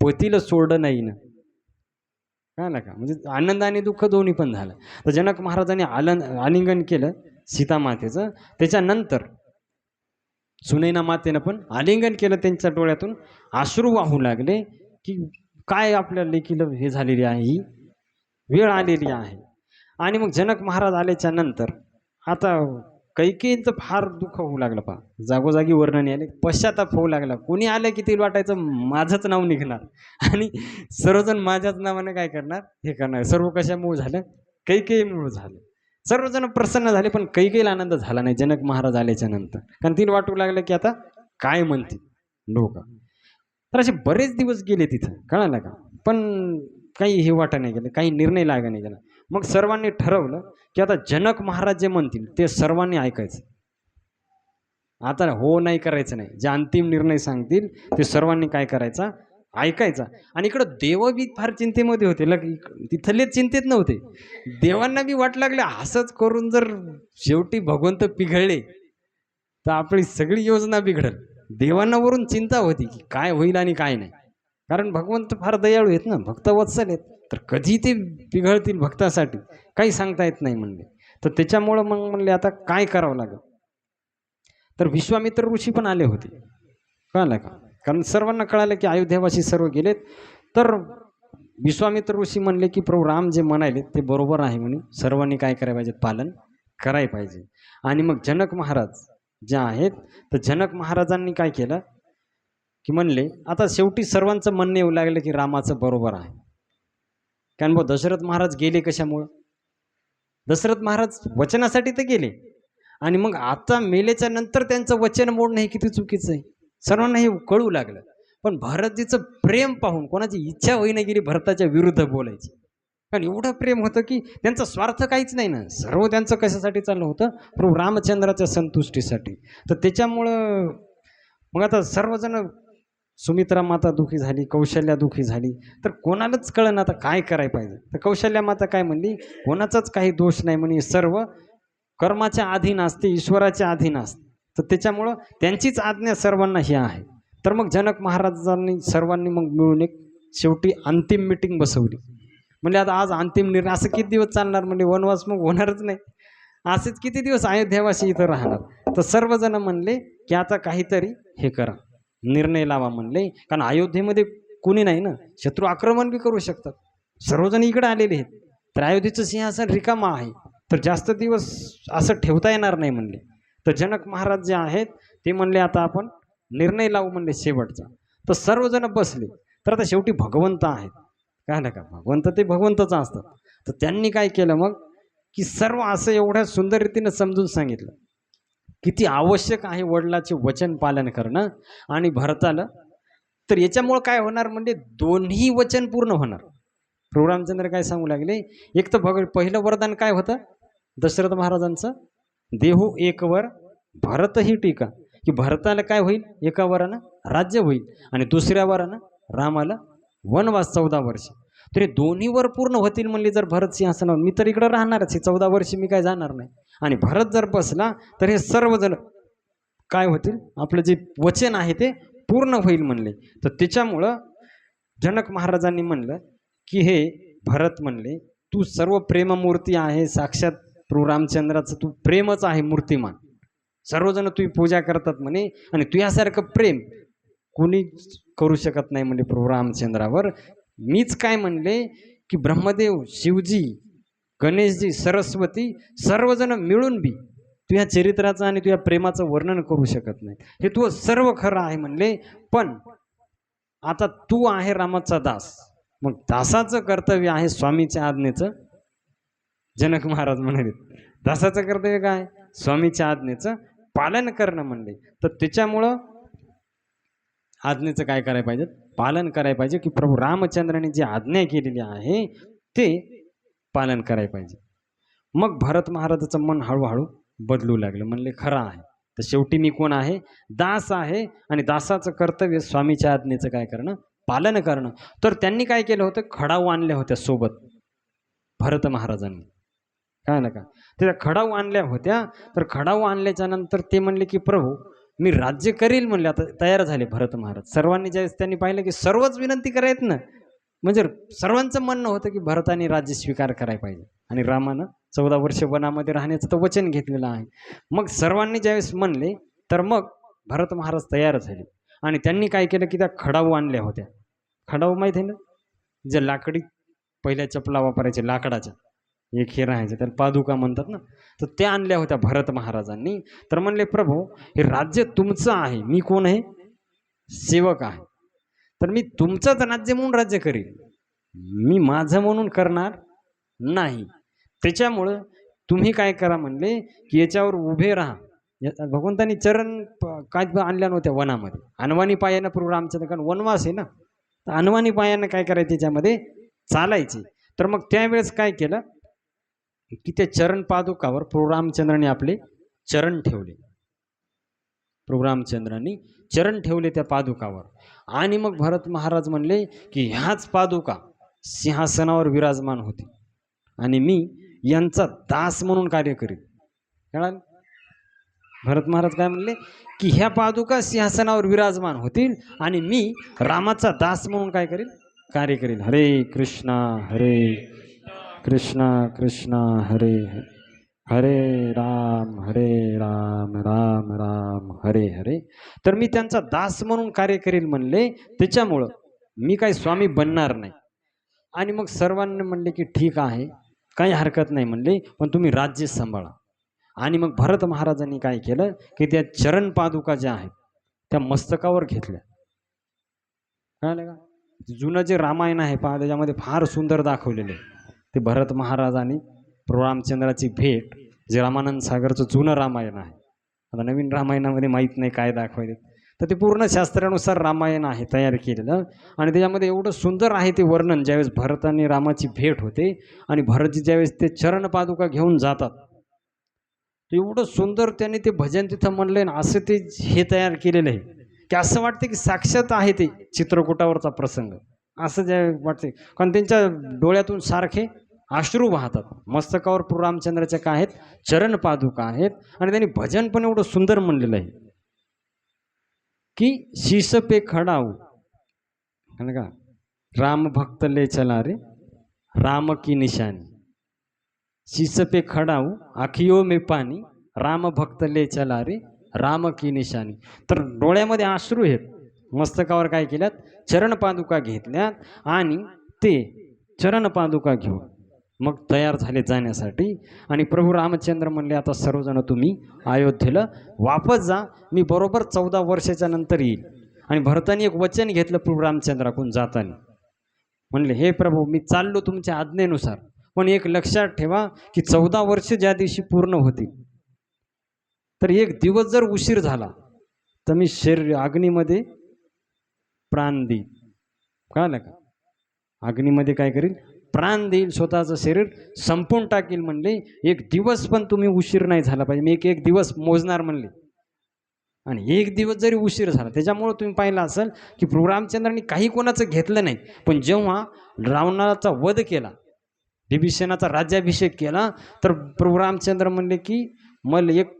पतीला सोडलं नाही ना, कळलं का? म्हणजे आनंद आणि दुःख दोन्ही पण झालं. तर जनक महाराजांनी आलिंगन केलं सीता मातेचं. त्याच्यानंतर सुनैना मातेनं पण आलिंगन केलं. त्यांच्या डोळ्यातून अश्रू वाहू लागले, की काय आपल्या लेकीला हे झालेली आहे, ही वेळ आलेली आहे. आणि मग जनक महाराज आल्याच्या नंतर आता कैकेयीचं फार दुःख होऊ लागलं. पहा, जागोजागी वर्णन आले, पश्चाताप होऊ लागला. कोणी आलं की ते वाटायचं माझंच नाव निघणार आणि सर्वजण माझ्याच नावाने काय करणार, हे करणार. सर्व कशामुळे झालं, कैकेयीमुळे झालं. सर्वजण प्रसन्न झाले, पण कैकेयीला आनंद झाला नाही जनक महाराज आल्याच्या नंतर. कारण तिला वाटू लागलं की आता काय म्हणतील लोक. तर असे बरेच दिवस गेले तिथं, कळालं का? पण काही हे वाटा नाही गेलं, काही निर्णय लागा नाही गेला. मग सर्वांनी ठरवलं की आता जनक महाराज जे म्हणतील ते सर्वांनी ऐकायचं. आता हो नाही करायचं नाही, जे अंतिम निर्णय सांगतील ते सर्वांनी काय करायचा, ऐकायचा. आणि इकडं देव बी फार चिंतेमध्ये होते. तिथले चिंतेत नव्हते, देवांना बी वाट लागले असंच करून जर शेवटी भगवंत पिघळले तर आपली सगळी योजना बिघडल. देवांना वरून चिंता होती की काय होईल आणि काय नाही. कारण भगवंत फार दयाळू आहेत ना, भक्त वत्सल आहेत. तर कधी ते पिघळतील भक्तासाठी काही सांगता येत नाही म्हणले. तर त्याच्यामुळं मग म्हणले आता काय करावं लागेल. तर विश्वामित्र ऋषी पण आले होते, कळलं का? कारण सर्वांना कळालं की अयोध्यावासी सर्व गेलेत. तर विश्वामित्र ऋषी म्हणले की प्रभू राम जे म्हणाले ते बरोबर आहे म्हणे, सर्वांनी काय करायला पाहिजे, पालन करायला पाहिजे. आणि मग जनक महाराज जे आहेत, तर जनक महाराजांनी काय केलं की म्हणले आता शेवटी सर्वांचं म्हणणं येऊ लागलं की रामाचं बरोबर आहे. कारण मग दशरथ महाराज गेले कशामुळं, दशरथ महाराज वचनासाठी तर गेले. आणि मग आता मेल्याच्या नंतर त्यांचं वचन मोडणं हे किती चुकीचं आहे, सर्वांना हे कळू लागलं. पण भरतजीचं प्रेम पाहून कोणाची इच्छा होईना गेली भरताच्या विरुद्ध बोलायची. कारण एवढं प्रेम होतं की त्यांचा स्वार्थ काहीच नाही ना, सर्व त्यांचं कशासाठी चाललं होतं, प्रभू रामचंद्राच्या संतुष्टीसाठी. तर त्याच्यामुळं मग आता सर्वजण, सुमित्रा माता दुखी झाली, कौशल्या दुखी झाली. तर कोणालाच कळलं आता काय करायला पाहिजे. तर कौशल्या माता काय म्हणली, कोणाचाच काही दोष नाही म्हणे, सर्व कर्माच्या अधीन असते, ईश्वराच्या अधीन असते. तर त्याच्यामुळं त्यांचीच आज्ञा सर्वांना ही आहे. तर मग जनक महाराजांनी सर्वांनी मग मिळून एक शेवटी अंतिम मीटिंग बसवली. म्हणजे आता आज अंतिम निर्णय, असं किती दिवस चालणार, म्हणजे वनवास मग होणारच नाही, असेच किती दिवस अयोध्यावासी इथं राहणार. तर सर्वजण म्हणले की आता काहीतरी हे करा, निर्णय लावा म्हणले. कारण अयोध्येमध्ये कोणी नाही ना, शत्रू आक्रमण बी करू शकतात. सर्वजण इकडे आलेले आहेत, तर अयोध्येचं सिंहासन रिकामा आहे, तर जास्त दिवस असं ठेवता येणार नाही म्हणले. तर जनक महाराज जे आहेत ते म्हणले आता आपण निर्णय लावू म्हणले शेवटचा. तर सर्वजण बसले. तर आता शेवटी भगवंत आहेत, काय ना का, भगवंत ते भगवंतच असतात. तर त्यांनी काय केलं मग की सर्व असं एवढ्या सुंदर रीतीनं समजून सांगितलं किती आवश्यक आहे वडिलाचे वचन पालन करणं आणि भरताला. तर याच्यामुळं काय होणार म्हणजे दोन्ही वचन पूर्ण होणार. प्रभू रामचंद्र काय सांगू लागले, एक तर पहिलं वरदान काय होतं दशरथ महाराजांचं, देहू एक वर भरत ही टीका, की भरताला काय होईल, एका वरानं राज्य होईल आणि दुसऱ्या वरानं रामाला वनवास 14 वर्ष. तर हे दोन्ही वर पूर्ण होतील म्हणले जर भरत सिंहासनावर. मी तर इकडं राहणारच, हे 14 वर्ष मी काय जाणार नाही. आणि भरत जर बसला तर हे सर्वजण काय होतील, आपलं जे वचन आहे ते पूर्ण होईल म्हणले. तर त्याच्यामुळं जनक महाराजांनी म्हणलं की हे भरत म्हणले, तू सर्व प्रेममूर्ती आहे, साक्षात प्रभू रामचंद्राचं तू प्रेमच आहे मूर्तिमान, सर्वजण तुझी पूजा करतात म्हणे. आणि तुझ्यासारखं प्रेम कोणी करू शकत नाही म्हणजे प्रभू रामचंद्रावर. मीच काय म्हणले की ब्रह्मदेव, शिवजी, गणेशजी, सरस्वती सर्वजण मिळून बी तुझ्या चरित्राचं आणि तुझ्या प्रेमाचं वर्णन करू शकत नाही. हे तू सर्व खरं आहे म्हणले. पण आता तू आहे रामाचा दास, मग दासाचं कर्तव्य आहे स्वामीच्या आज्ञेचं. जनक महाराज म्हणाले दासाचं कर्तव्य काय, स्वामीच्या आज्ञेचं पालन करणं म्हणले. तर त्याच्यामुळं आज्ञेचं काय करायला पाहिजे, पालन करायला पाहिजे, की प्रभू रामचंद्राने जी आज्ञा केलेली आहे ते पालन करायला पाहिजे. मग भरत महाराजाचं मन हळूहळू बदलू लागलं. म्हणले खरं आहे, तर शेवटी मी कोण आहे, दास आहे आणि दासाचं कर्तव्य स्वामीच्या आज्ञेचं काय करणं, पालन करणं. तर त्यांनी काय केलं होतं, खडाऊ आणल्या होत्या सोबत भरत महाराजांनी, काय ना का, त्या खडाऊ आणल्या होत्या. तर खडाऊ आणल्याच्या नंतर ते म्हणले की प्रभू मी राज्य करील म्हणले. आता तयार झाले भरत महाराज. सर्वांनी ज्यावेळेस त्यांनी पाहिलं की सर्वच विनंती करायत ना, म्हणजे सर्वांचं म्हणणं होतं की भरताने राज्य स्वीकार करायला पाहिजे आणि रामानं 14 वर्ष वनामध्ये राहण्याचं तर वचन घेतलेलं आहे. मग सर्वांनी ज्यावेळेस म्हणले तर मग भरत महाराज तयार झाले आणि त्यांनी काय केलं की त्या खडाऊ आणल्या होत्या. खडाऊ माहित आहे ना, जे लाकडी पहिल्या चपला वापरायचे लाकडाच्या, एक हे राहायचं त्याला पादुका म्हणतात ना, तर त्या आणल्या होत्या भरत महाराजांनी. तर म्हणले प्रभू हे राज्य तुमचं आहे, मी कोण आहे, सेवक आहे, तर मी तुमचंच राज्य म्हणून राज्य करीन, मी माझं म्हणून करणार नाही. त्याच्यामुळं तुम्ही काय करा म्हणले की याच्यावर उभे राहा. भगवंतांनी चरण काय आणल्या नव्हत्या वनामध्ये, अनवाणी पायानं प्रभू रामचंद्र, कारण वनवास आहे ना, तर अनवाणी पायानं काय करायचं त्याच्यामध्ये चालायचे. तर मग त्यावेळेस काय केलं की त्या चरण पादुकावर प्रभू रामचंद्राने आपले चरण ठेवले. प्रभू रामचंद्रांनी चरण ठेवले त्या पादुकावर आणि मग भरत महाराज म्हणले की ह्याच पादुका सिंहासनावर विराजमान होते आणि मी यांचा दास म्हणून कार्य करीन. कळालं? भरत महाराज काय म्हणले की ह्या पादुका सिंहासनावर विराजमान होतील आणि मी रामाचा दास म्हणून काय करीन, कार्य करीन. हरे कृष्णा कृष्णा कृष्णा हरे हरे, हरे राम राम राम हरे हरे. तर मी त्यांचा दास म्हणून कार्य करील म्हणले, त्याच्यामुळं मी काही स्वामी बनणार नाही. आणि मग सर्वांनी म्हणले की ठीक आहे, काही हरकत नाही म्हणले, पण तुम्ही राज्य सांभाळा. आणि मग भरत महाराजांनी काय केलं की त्या चरण पादुका ज्या आहेत त्या मस्तकावर घेतल्या. कळलं का? जुनं जे रामायण आहे पहा, त्याच्यामध्ये फार सुंदर दाखवलेले ते भरत महाराजांनी प्रभू रामचंद्राची भेट, जे रामानंद सागरचं जुनं रामायण आहे. आता नवीन रामायणामध्ये माहीत नाही काय दाखवायचे, तर ते पूर्ण शास्त्रानुसार रामायण आहे तयार केलेलं. आणि त्याच्यामध्ये एवढं सुंदर आहे ते वर्णन, ज्यावेळेस भरत आणि रामाची भेट होते आणि भरतजी ज्यावेळेस ते चरण पादुका घेऊन जातात, तर एवढं सुंदर त्यांनी ते भजन तिथं म्हणलंय ना, असं ते हे तयार केलेलं आहे की असं वाटतं की साक्षात आहे ते चित्रकूटावरचा प्रसंग, असं ज्या वाटते. कारण त्यांच्या डोळ्यातून सारखे अश्रू वाहतात. मस्तकावर प्रभू रामचंद्राच्या काय आहेत, चरण पादुका आहेत. आणि त्यांनी भजन पण एवढं सुंदर म्हणलेलं आहे की शीश पे खडाऊ, का राम भक्त ले चला रे राम की निशानी, शीश पे खडाऊ आखियों में पानी, राम भक्त ले चला रे राम की निशानी. तर डोळ्यामध्ये अश्रू आहेत, मस्तकावर काय केल्यात, चरण पादुका घेतल्यात आणि ते चरण पादुका घेऊन मग तयार झाले जाण्यासाठी. आणि प्रभू रामचंद्र म्हणले आता सर्वजण तुम्ही अयोध्येला वापस जा, मी बरोबर 14 वर्षाच्या नंतर येईल. आणि भरतानी एक वचन घेतलं प्रभू रामचंद्राकडून जाताना, म्हणले हे प्रभू मी चाललो तुमच्या आज्ञेनुसार, पण एक लक्षात ठेवा की 14 वर्ष ज्या दिवशी पूर्ण होतील तर एक दिवस जर उशीर झाला तर मी शरीर अग्नीमध्ये प्राण देईल. कळलं का? अग्नीमध्ये काय करील, प्राण देईल, स्वतःचं शरीर संपून टाकील म्हणले. एक दिवस पण तुम्ही उशीर नाही झाला पाहिजे, मी एक दिवस मोजणार म्हणले. आणि एक दिवस जरी उशीर झाला, त्याच्यामुळे तुम्ही पाहिलं असेल की प्रभू रामचंद्रांनी काही कोणाचं घेतलं नाही, पण जेव्हा रावणाचा वध केला, विभीषणाचा राज्याभिषेक केला, तर प्रभू रामचंद्र म्हणले की मला एक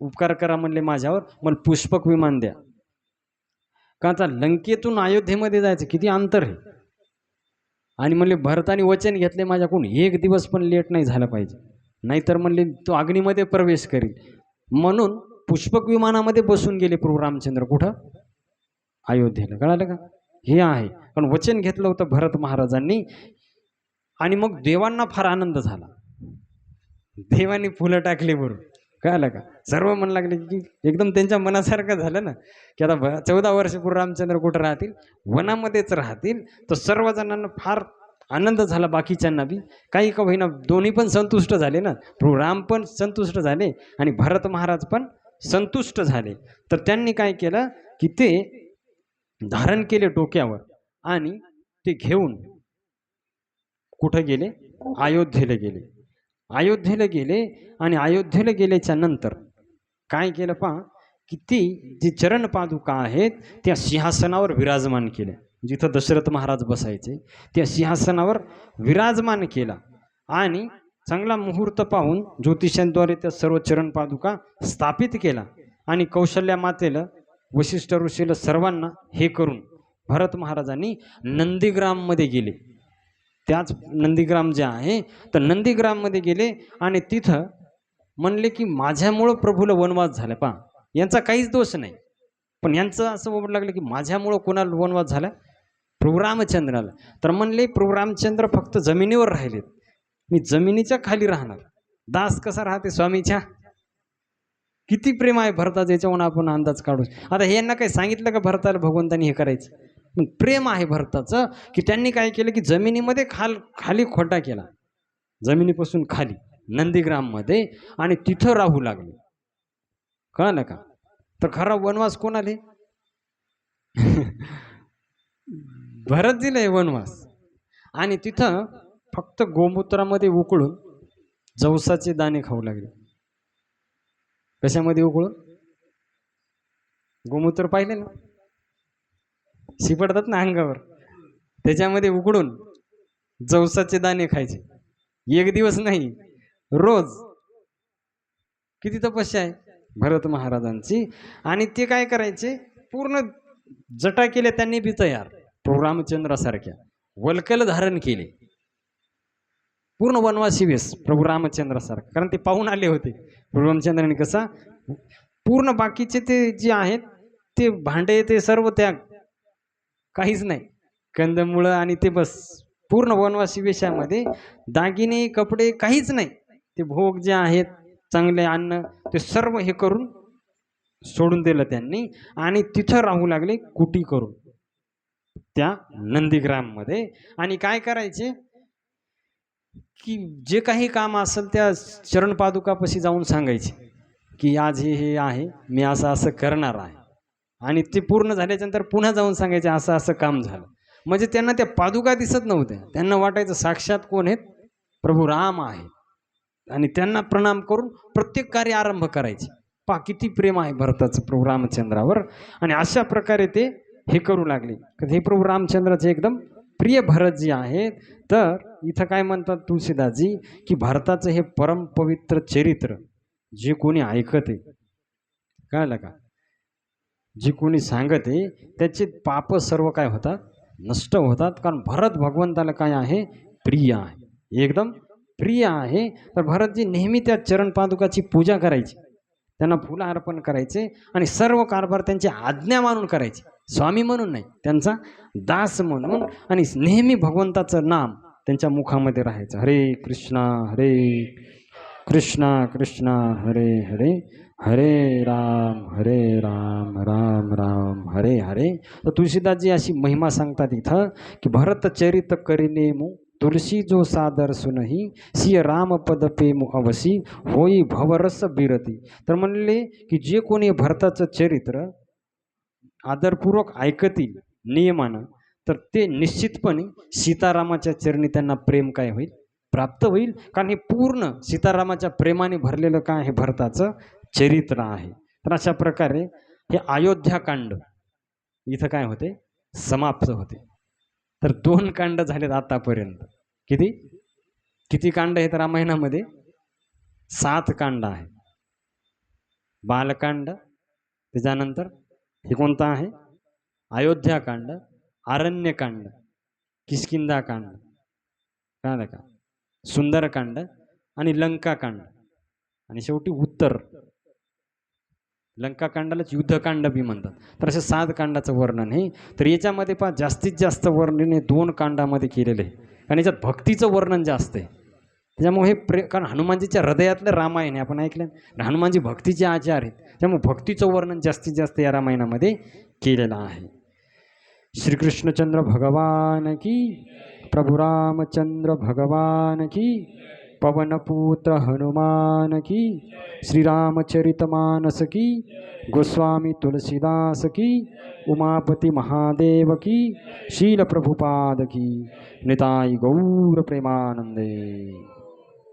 उपकार करा म्हणले माझ्यावर, मला पुष्पक विमान द्या. का आता लंकेतून अयोध्येमध्ये जायचं किती अंतर आहे. आणि म्हणले भरताने वचन घेतले माझ्याकडून एक दिवस पण लेट नाही झालं पाहिजे, नाहीतर म्हणले तो अग्नीमध्ये प्रवेश करील. म्हणून पुष्पक विमानामध्ये बसून गेले प्रभू रामचंद्र, कुठं, अयोध्येला. कळालं का? हे आहे, पण वचन घेतलं होतं भरत महाराजांनी. आणि मग देवांना फार आनंद झाला, देवांनी फुलं टाकली बरोबर. कळालं का? सर्व म्हणू लागले की एकदम त्यांच्या मनासारखं झालं ना, की आता 14 वर्ष प्रभू रामचंद्र कुठं राहतील, वनामध्येच राहतील. तर सर्वजणांना फार आनंद झाला, बाकीच्यांना बी काही का होईना, दोन्ही पण संतुष्ट झाले ना, प्रभू राम पण संतुष्ट झाले आणि भरत महाराज पण संतुष्ट झाले. तर त्यांनी काय केलं की ते धारण केले डोक्यावर आणि ते घेऊन कुठं गेले, अयोध्येला गेले. अयोध्येला गेले आणि अयोध्येला गेल्याच्या नंतर काय केलं पहा की ती जी चरण पादुका आहेत त्या सिंहासनावर विराजमान केल्या, जिथं दशरथ महाराज बसायचे त्या सिंहासनावर विराजमान केला. आणि चांगला मुहूर्त पाहून ज्योतिषांद्वारे त्या सर्व चरण पादुका स्थापित केला. आणि कौशल्या मातेला, वशिष्ठ ऋषीला सर्वांना हे करून भरत महाराजांनी नंदीग्राममध्ये गेले. त्याच नंदीग्राम जे आहे तर नंदीग्राममध्ये गेले आणि तिथं म्हणले की माझ्यामुळं प्रभूला वनवास झाला. पहा, यांचा काहीच दोष नाही, पण यांचं असं बोलू लागलं की माझ्यामुळं कोणाला वनवास झाला? प्रभू रामचंद्राला. तर म्हणले प्रभू रामचंद्र फक्त जमिनीवर राहिलेत, मी जमिनीच्या खाली राहणार. दास कसा राहते स्वामीच्या? किती प्रेम आहे भरताचं, याच्याहून आपण अंदाज काढू. आता हे यांना काही सांगितलं का भरताला भगवंतानी हे करायचं? पण प्रेम आहे भरताचं की त्यांनी काय केलं की जमिनीमध्ये खाली खोटा केला, जमिनीपासून खाली नंदीग्राममध्ये, आणि तिथं राहू लागले. कळलं का? तर खरा वनवास कोणाले? भरत दिलाय वनवास. आणि तिथं फक्त गोमूत्रामध्ये उकळून जवसाचे दाणे खाऊ लागले. कशामध्ये उकळून? गोमूत्र पाहिले ना, शिपडतात ना अंगावर, त्याच्यामध्ये उकळून जवसाचे दाणे खायचे. एक दिवस नाही, रोज. किती तपस्या आहे भरत महाराजांची. आणि ते काय करायचे, पूर्ण जटा केल्या त्यांनी बी तयार, प्रभू रामचंद्रासारख्या वल्कल धारण केले, पूर्ण वनवासी वेश प्रभू रामचंद्रासारखं. कारण ते पाहून आले होते प्रभू रामचंद्रांनी कसा पूर्ण बाकीचे ते जे आहेत ते भांडे ते सर्व त्याग, काहीच नाही, कंदमुळं आणि ते बस पूर्ण वनवासी वेशामध्ये, दागिने कपडे काहीच नाही. ते भोग जे आहेत चांगले अन्न ते सर्व हे करून सोडून दिलं त्यांनी आणि तिथं राहू लागले कुटी करून त्या नंदीग्राममध्ये. आणि काय करायचे की जे काही काम असेल त्या चरणपादुकापाशी जाऊन सांगायचे की आज हे आहे, मी असं असं करणार आहे. आणि ते पूर्ण झाल्याच्यानंतर पुन्हा जाऊन सांगायचे असं असं काम झालं. म्हणजे त्यांना त्या पादुका दिसत नव्हत्या, त्यांना वाटायचं साक्षात कोण आहेत, प्रभू राम आहेत. आणि त्यांना प्रणाम करून प्रत्येक कार्य आरंभ करायचे. पहा किती प्रेम आहे भरताचं प्रभू रामचंद्रावर. आणि अशा प्रकारे ते हे करू लागले. हे प्रभू रामचंद्राचे एकदम प्रिय भरतजी आहेत. तर इथं काय म्हणतात तुलसीदासजी की भारताचं हे परम पवित्र चरित्र जे कोणी ऐकते, कळलं का, जे कोणी सांगते त्याचे पाप सर्व काय होतात, नष्ट होतात. कारण भरत भगवंताला काय आहे, प्रिय आहे, एकदम प्रिय आहे. तर भरतजी नेहमी त्या चरण पादुकाची पूजा करायची, त्यांना फुलं अर्पण करायचे आणि सर्व कारभार त्यांची आज्ञा मानून करायचे, स्वामी म्हणून नाही, त्यांचा दास म्हणून. आणि नेहमी भगवंताचं नाम त्यांच्या मुखामध्ये राहायचं. हरे कृष्णा कृष्णा हरे हरे, हरे राम राम राम हरे हरे. तर तुळशीदासजी अशी महिमा सांगतात इथं की भरत चरित करिने मु तुलसी जो सादर सुनही, सिय राम पद पेमु अवसी, होई भवरस बिरती. तर म्हणले की जे कोणी भरताचं चरित्र आदरपूर्वक ऐकतील नियमानं, तर ते निश्चितपणे सीतारामाच्या चरणी त्यांना प्रेम काय होईल, प्राप्त होईल. कारण हे पूर्ण सीतारामाच्या प्रेमाने भरलेलं काय आहे, भरताचं चरित्र आहे. तर अशा प्रकारे हे अयोध्याकांड इथं काय होते, समाप्त होते. तर 2 कांड झालेत आतापर्यंत. किती किती कांड आहेत रामायणामध्ये? 7 कांड आहे. बालकांड, त्याच्यानंतर हे कोणतं आहे, अयोध्याकांड, अरण्यकांड, किष्किंधाकांड, कळलं का, सुंदरकांड आणि लंकाकांड, आणि शेवटी उत्तर लंकाकांडालाच युद्धकांड बी म्हणतात. तर असे 7 कांडाचं वर्णन आहे. तर याच्यामध्ये पहा जास्तीत जास्त वर्णन हे 2 कांडामध्ये केलेलं आहे. कारण याच्यात भक्तीचं वर्णन जास्त आहे. त्याच्यामुळे हे कारण हनुमानजीच्या हृदयातलं रामायण आहे, आपण ऐकलं, हनुमानजी भक्तीचे आचार आहेत, त्यामुळे भक्तीचं वर्णन जास्तीत जास्त या रामायणामध्ये केलेलं आहे. श्रीकृष्णचंद्र भगवान की, प्रभु रामचंद्र भगवान की, पवनपुत्र हनुमान की, श्री रामचरितमानस की, गोस्वामी तुलसीदास की, उमापति महादेव की, शील प्रभुपाद की, निताई गौर प्रेमानंदे.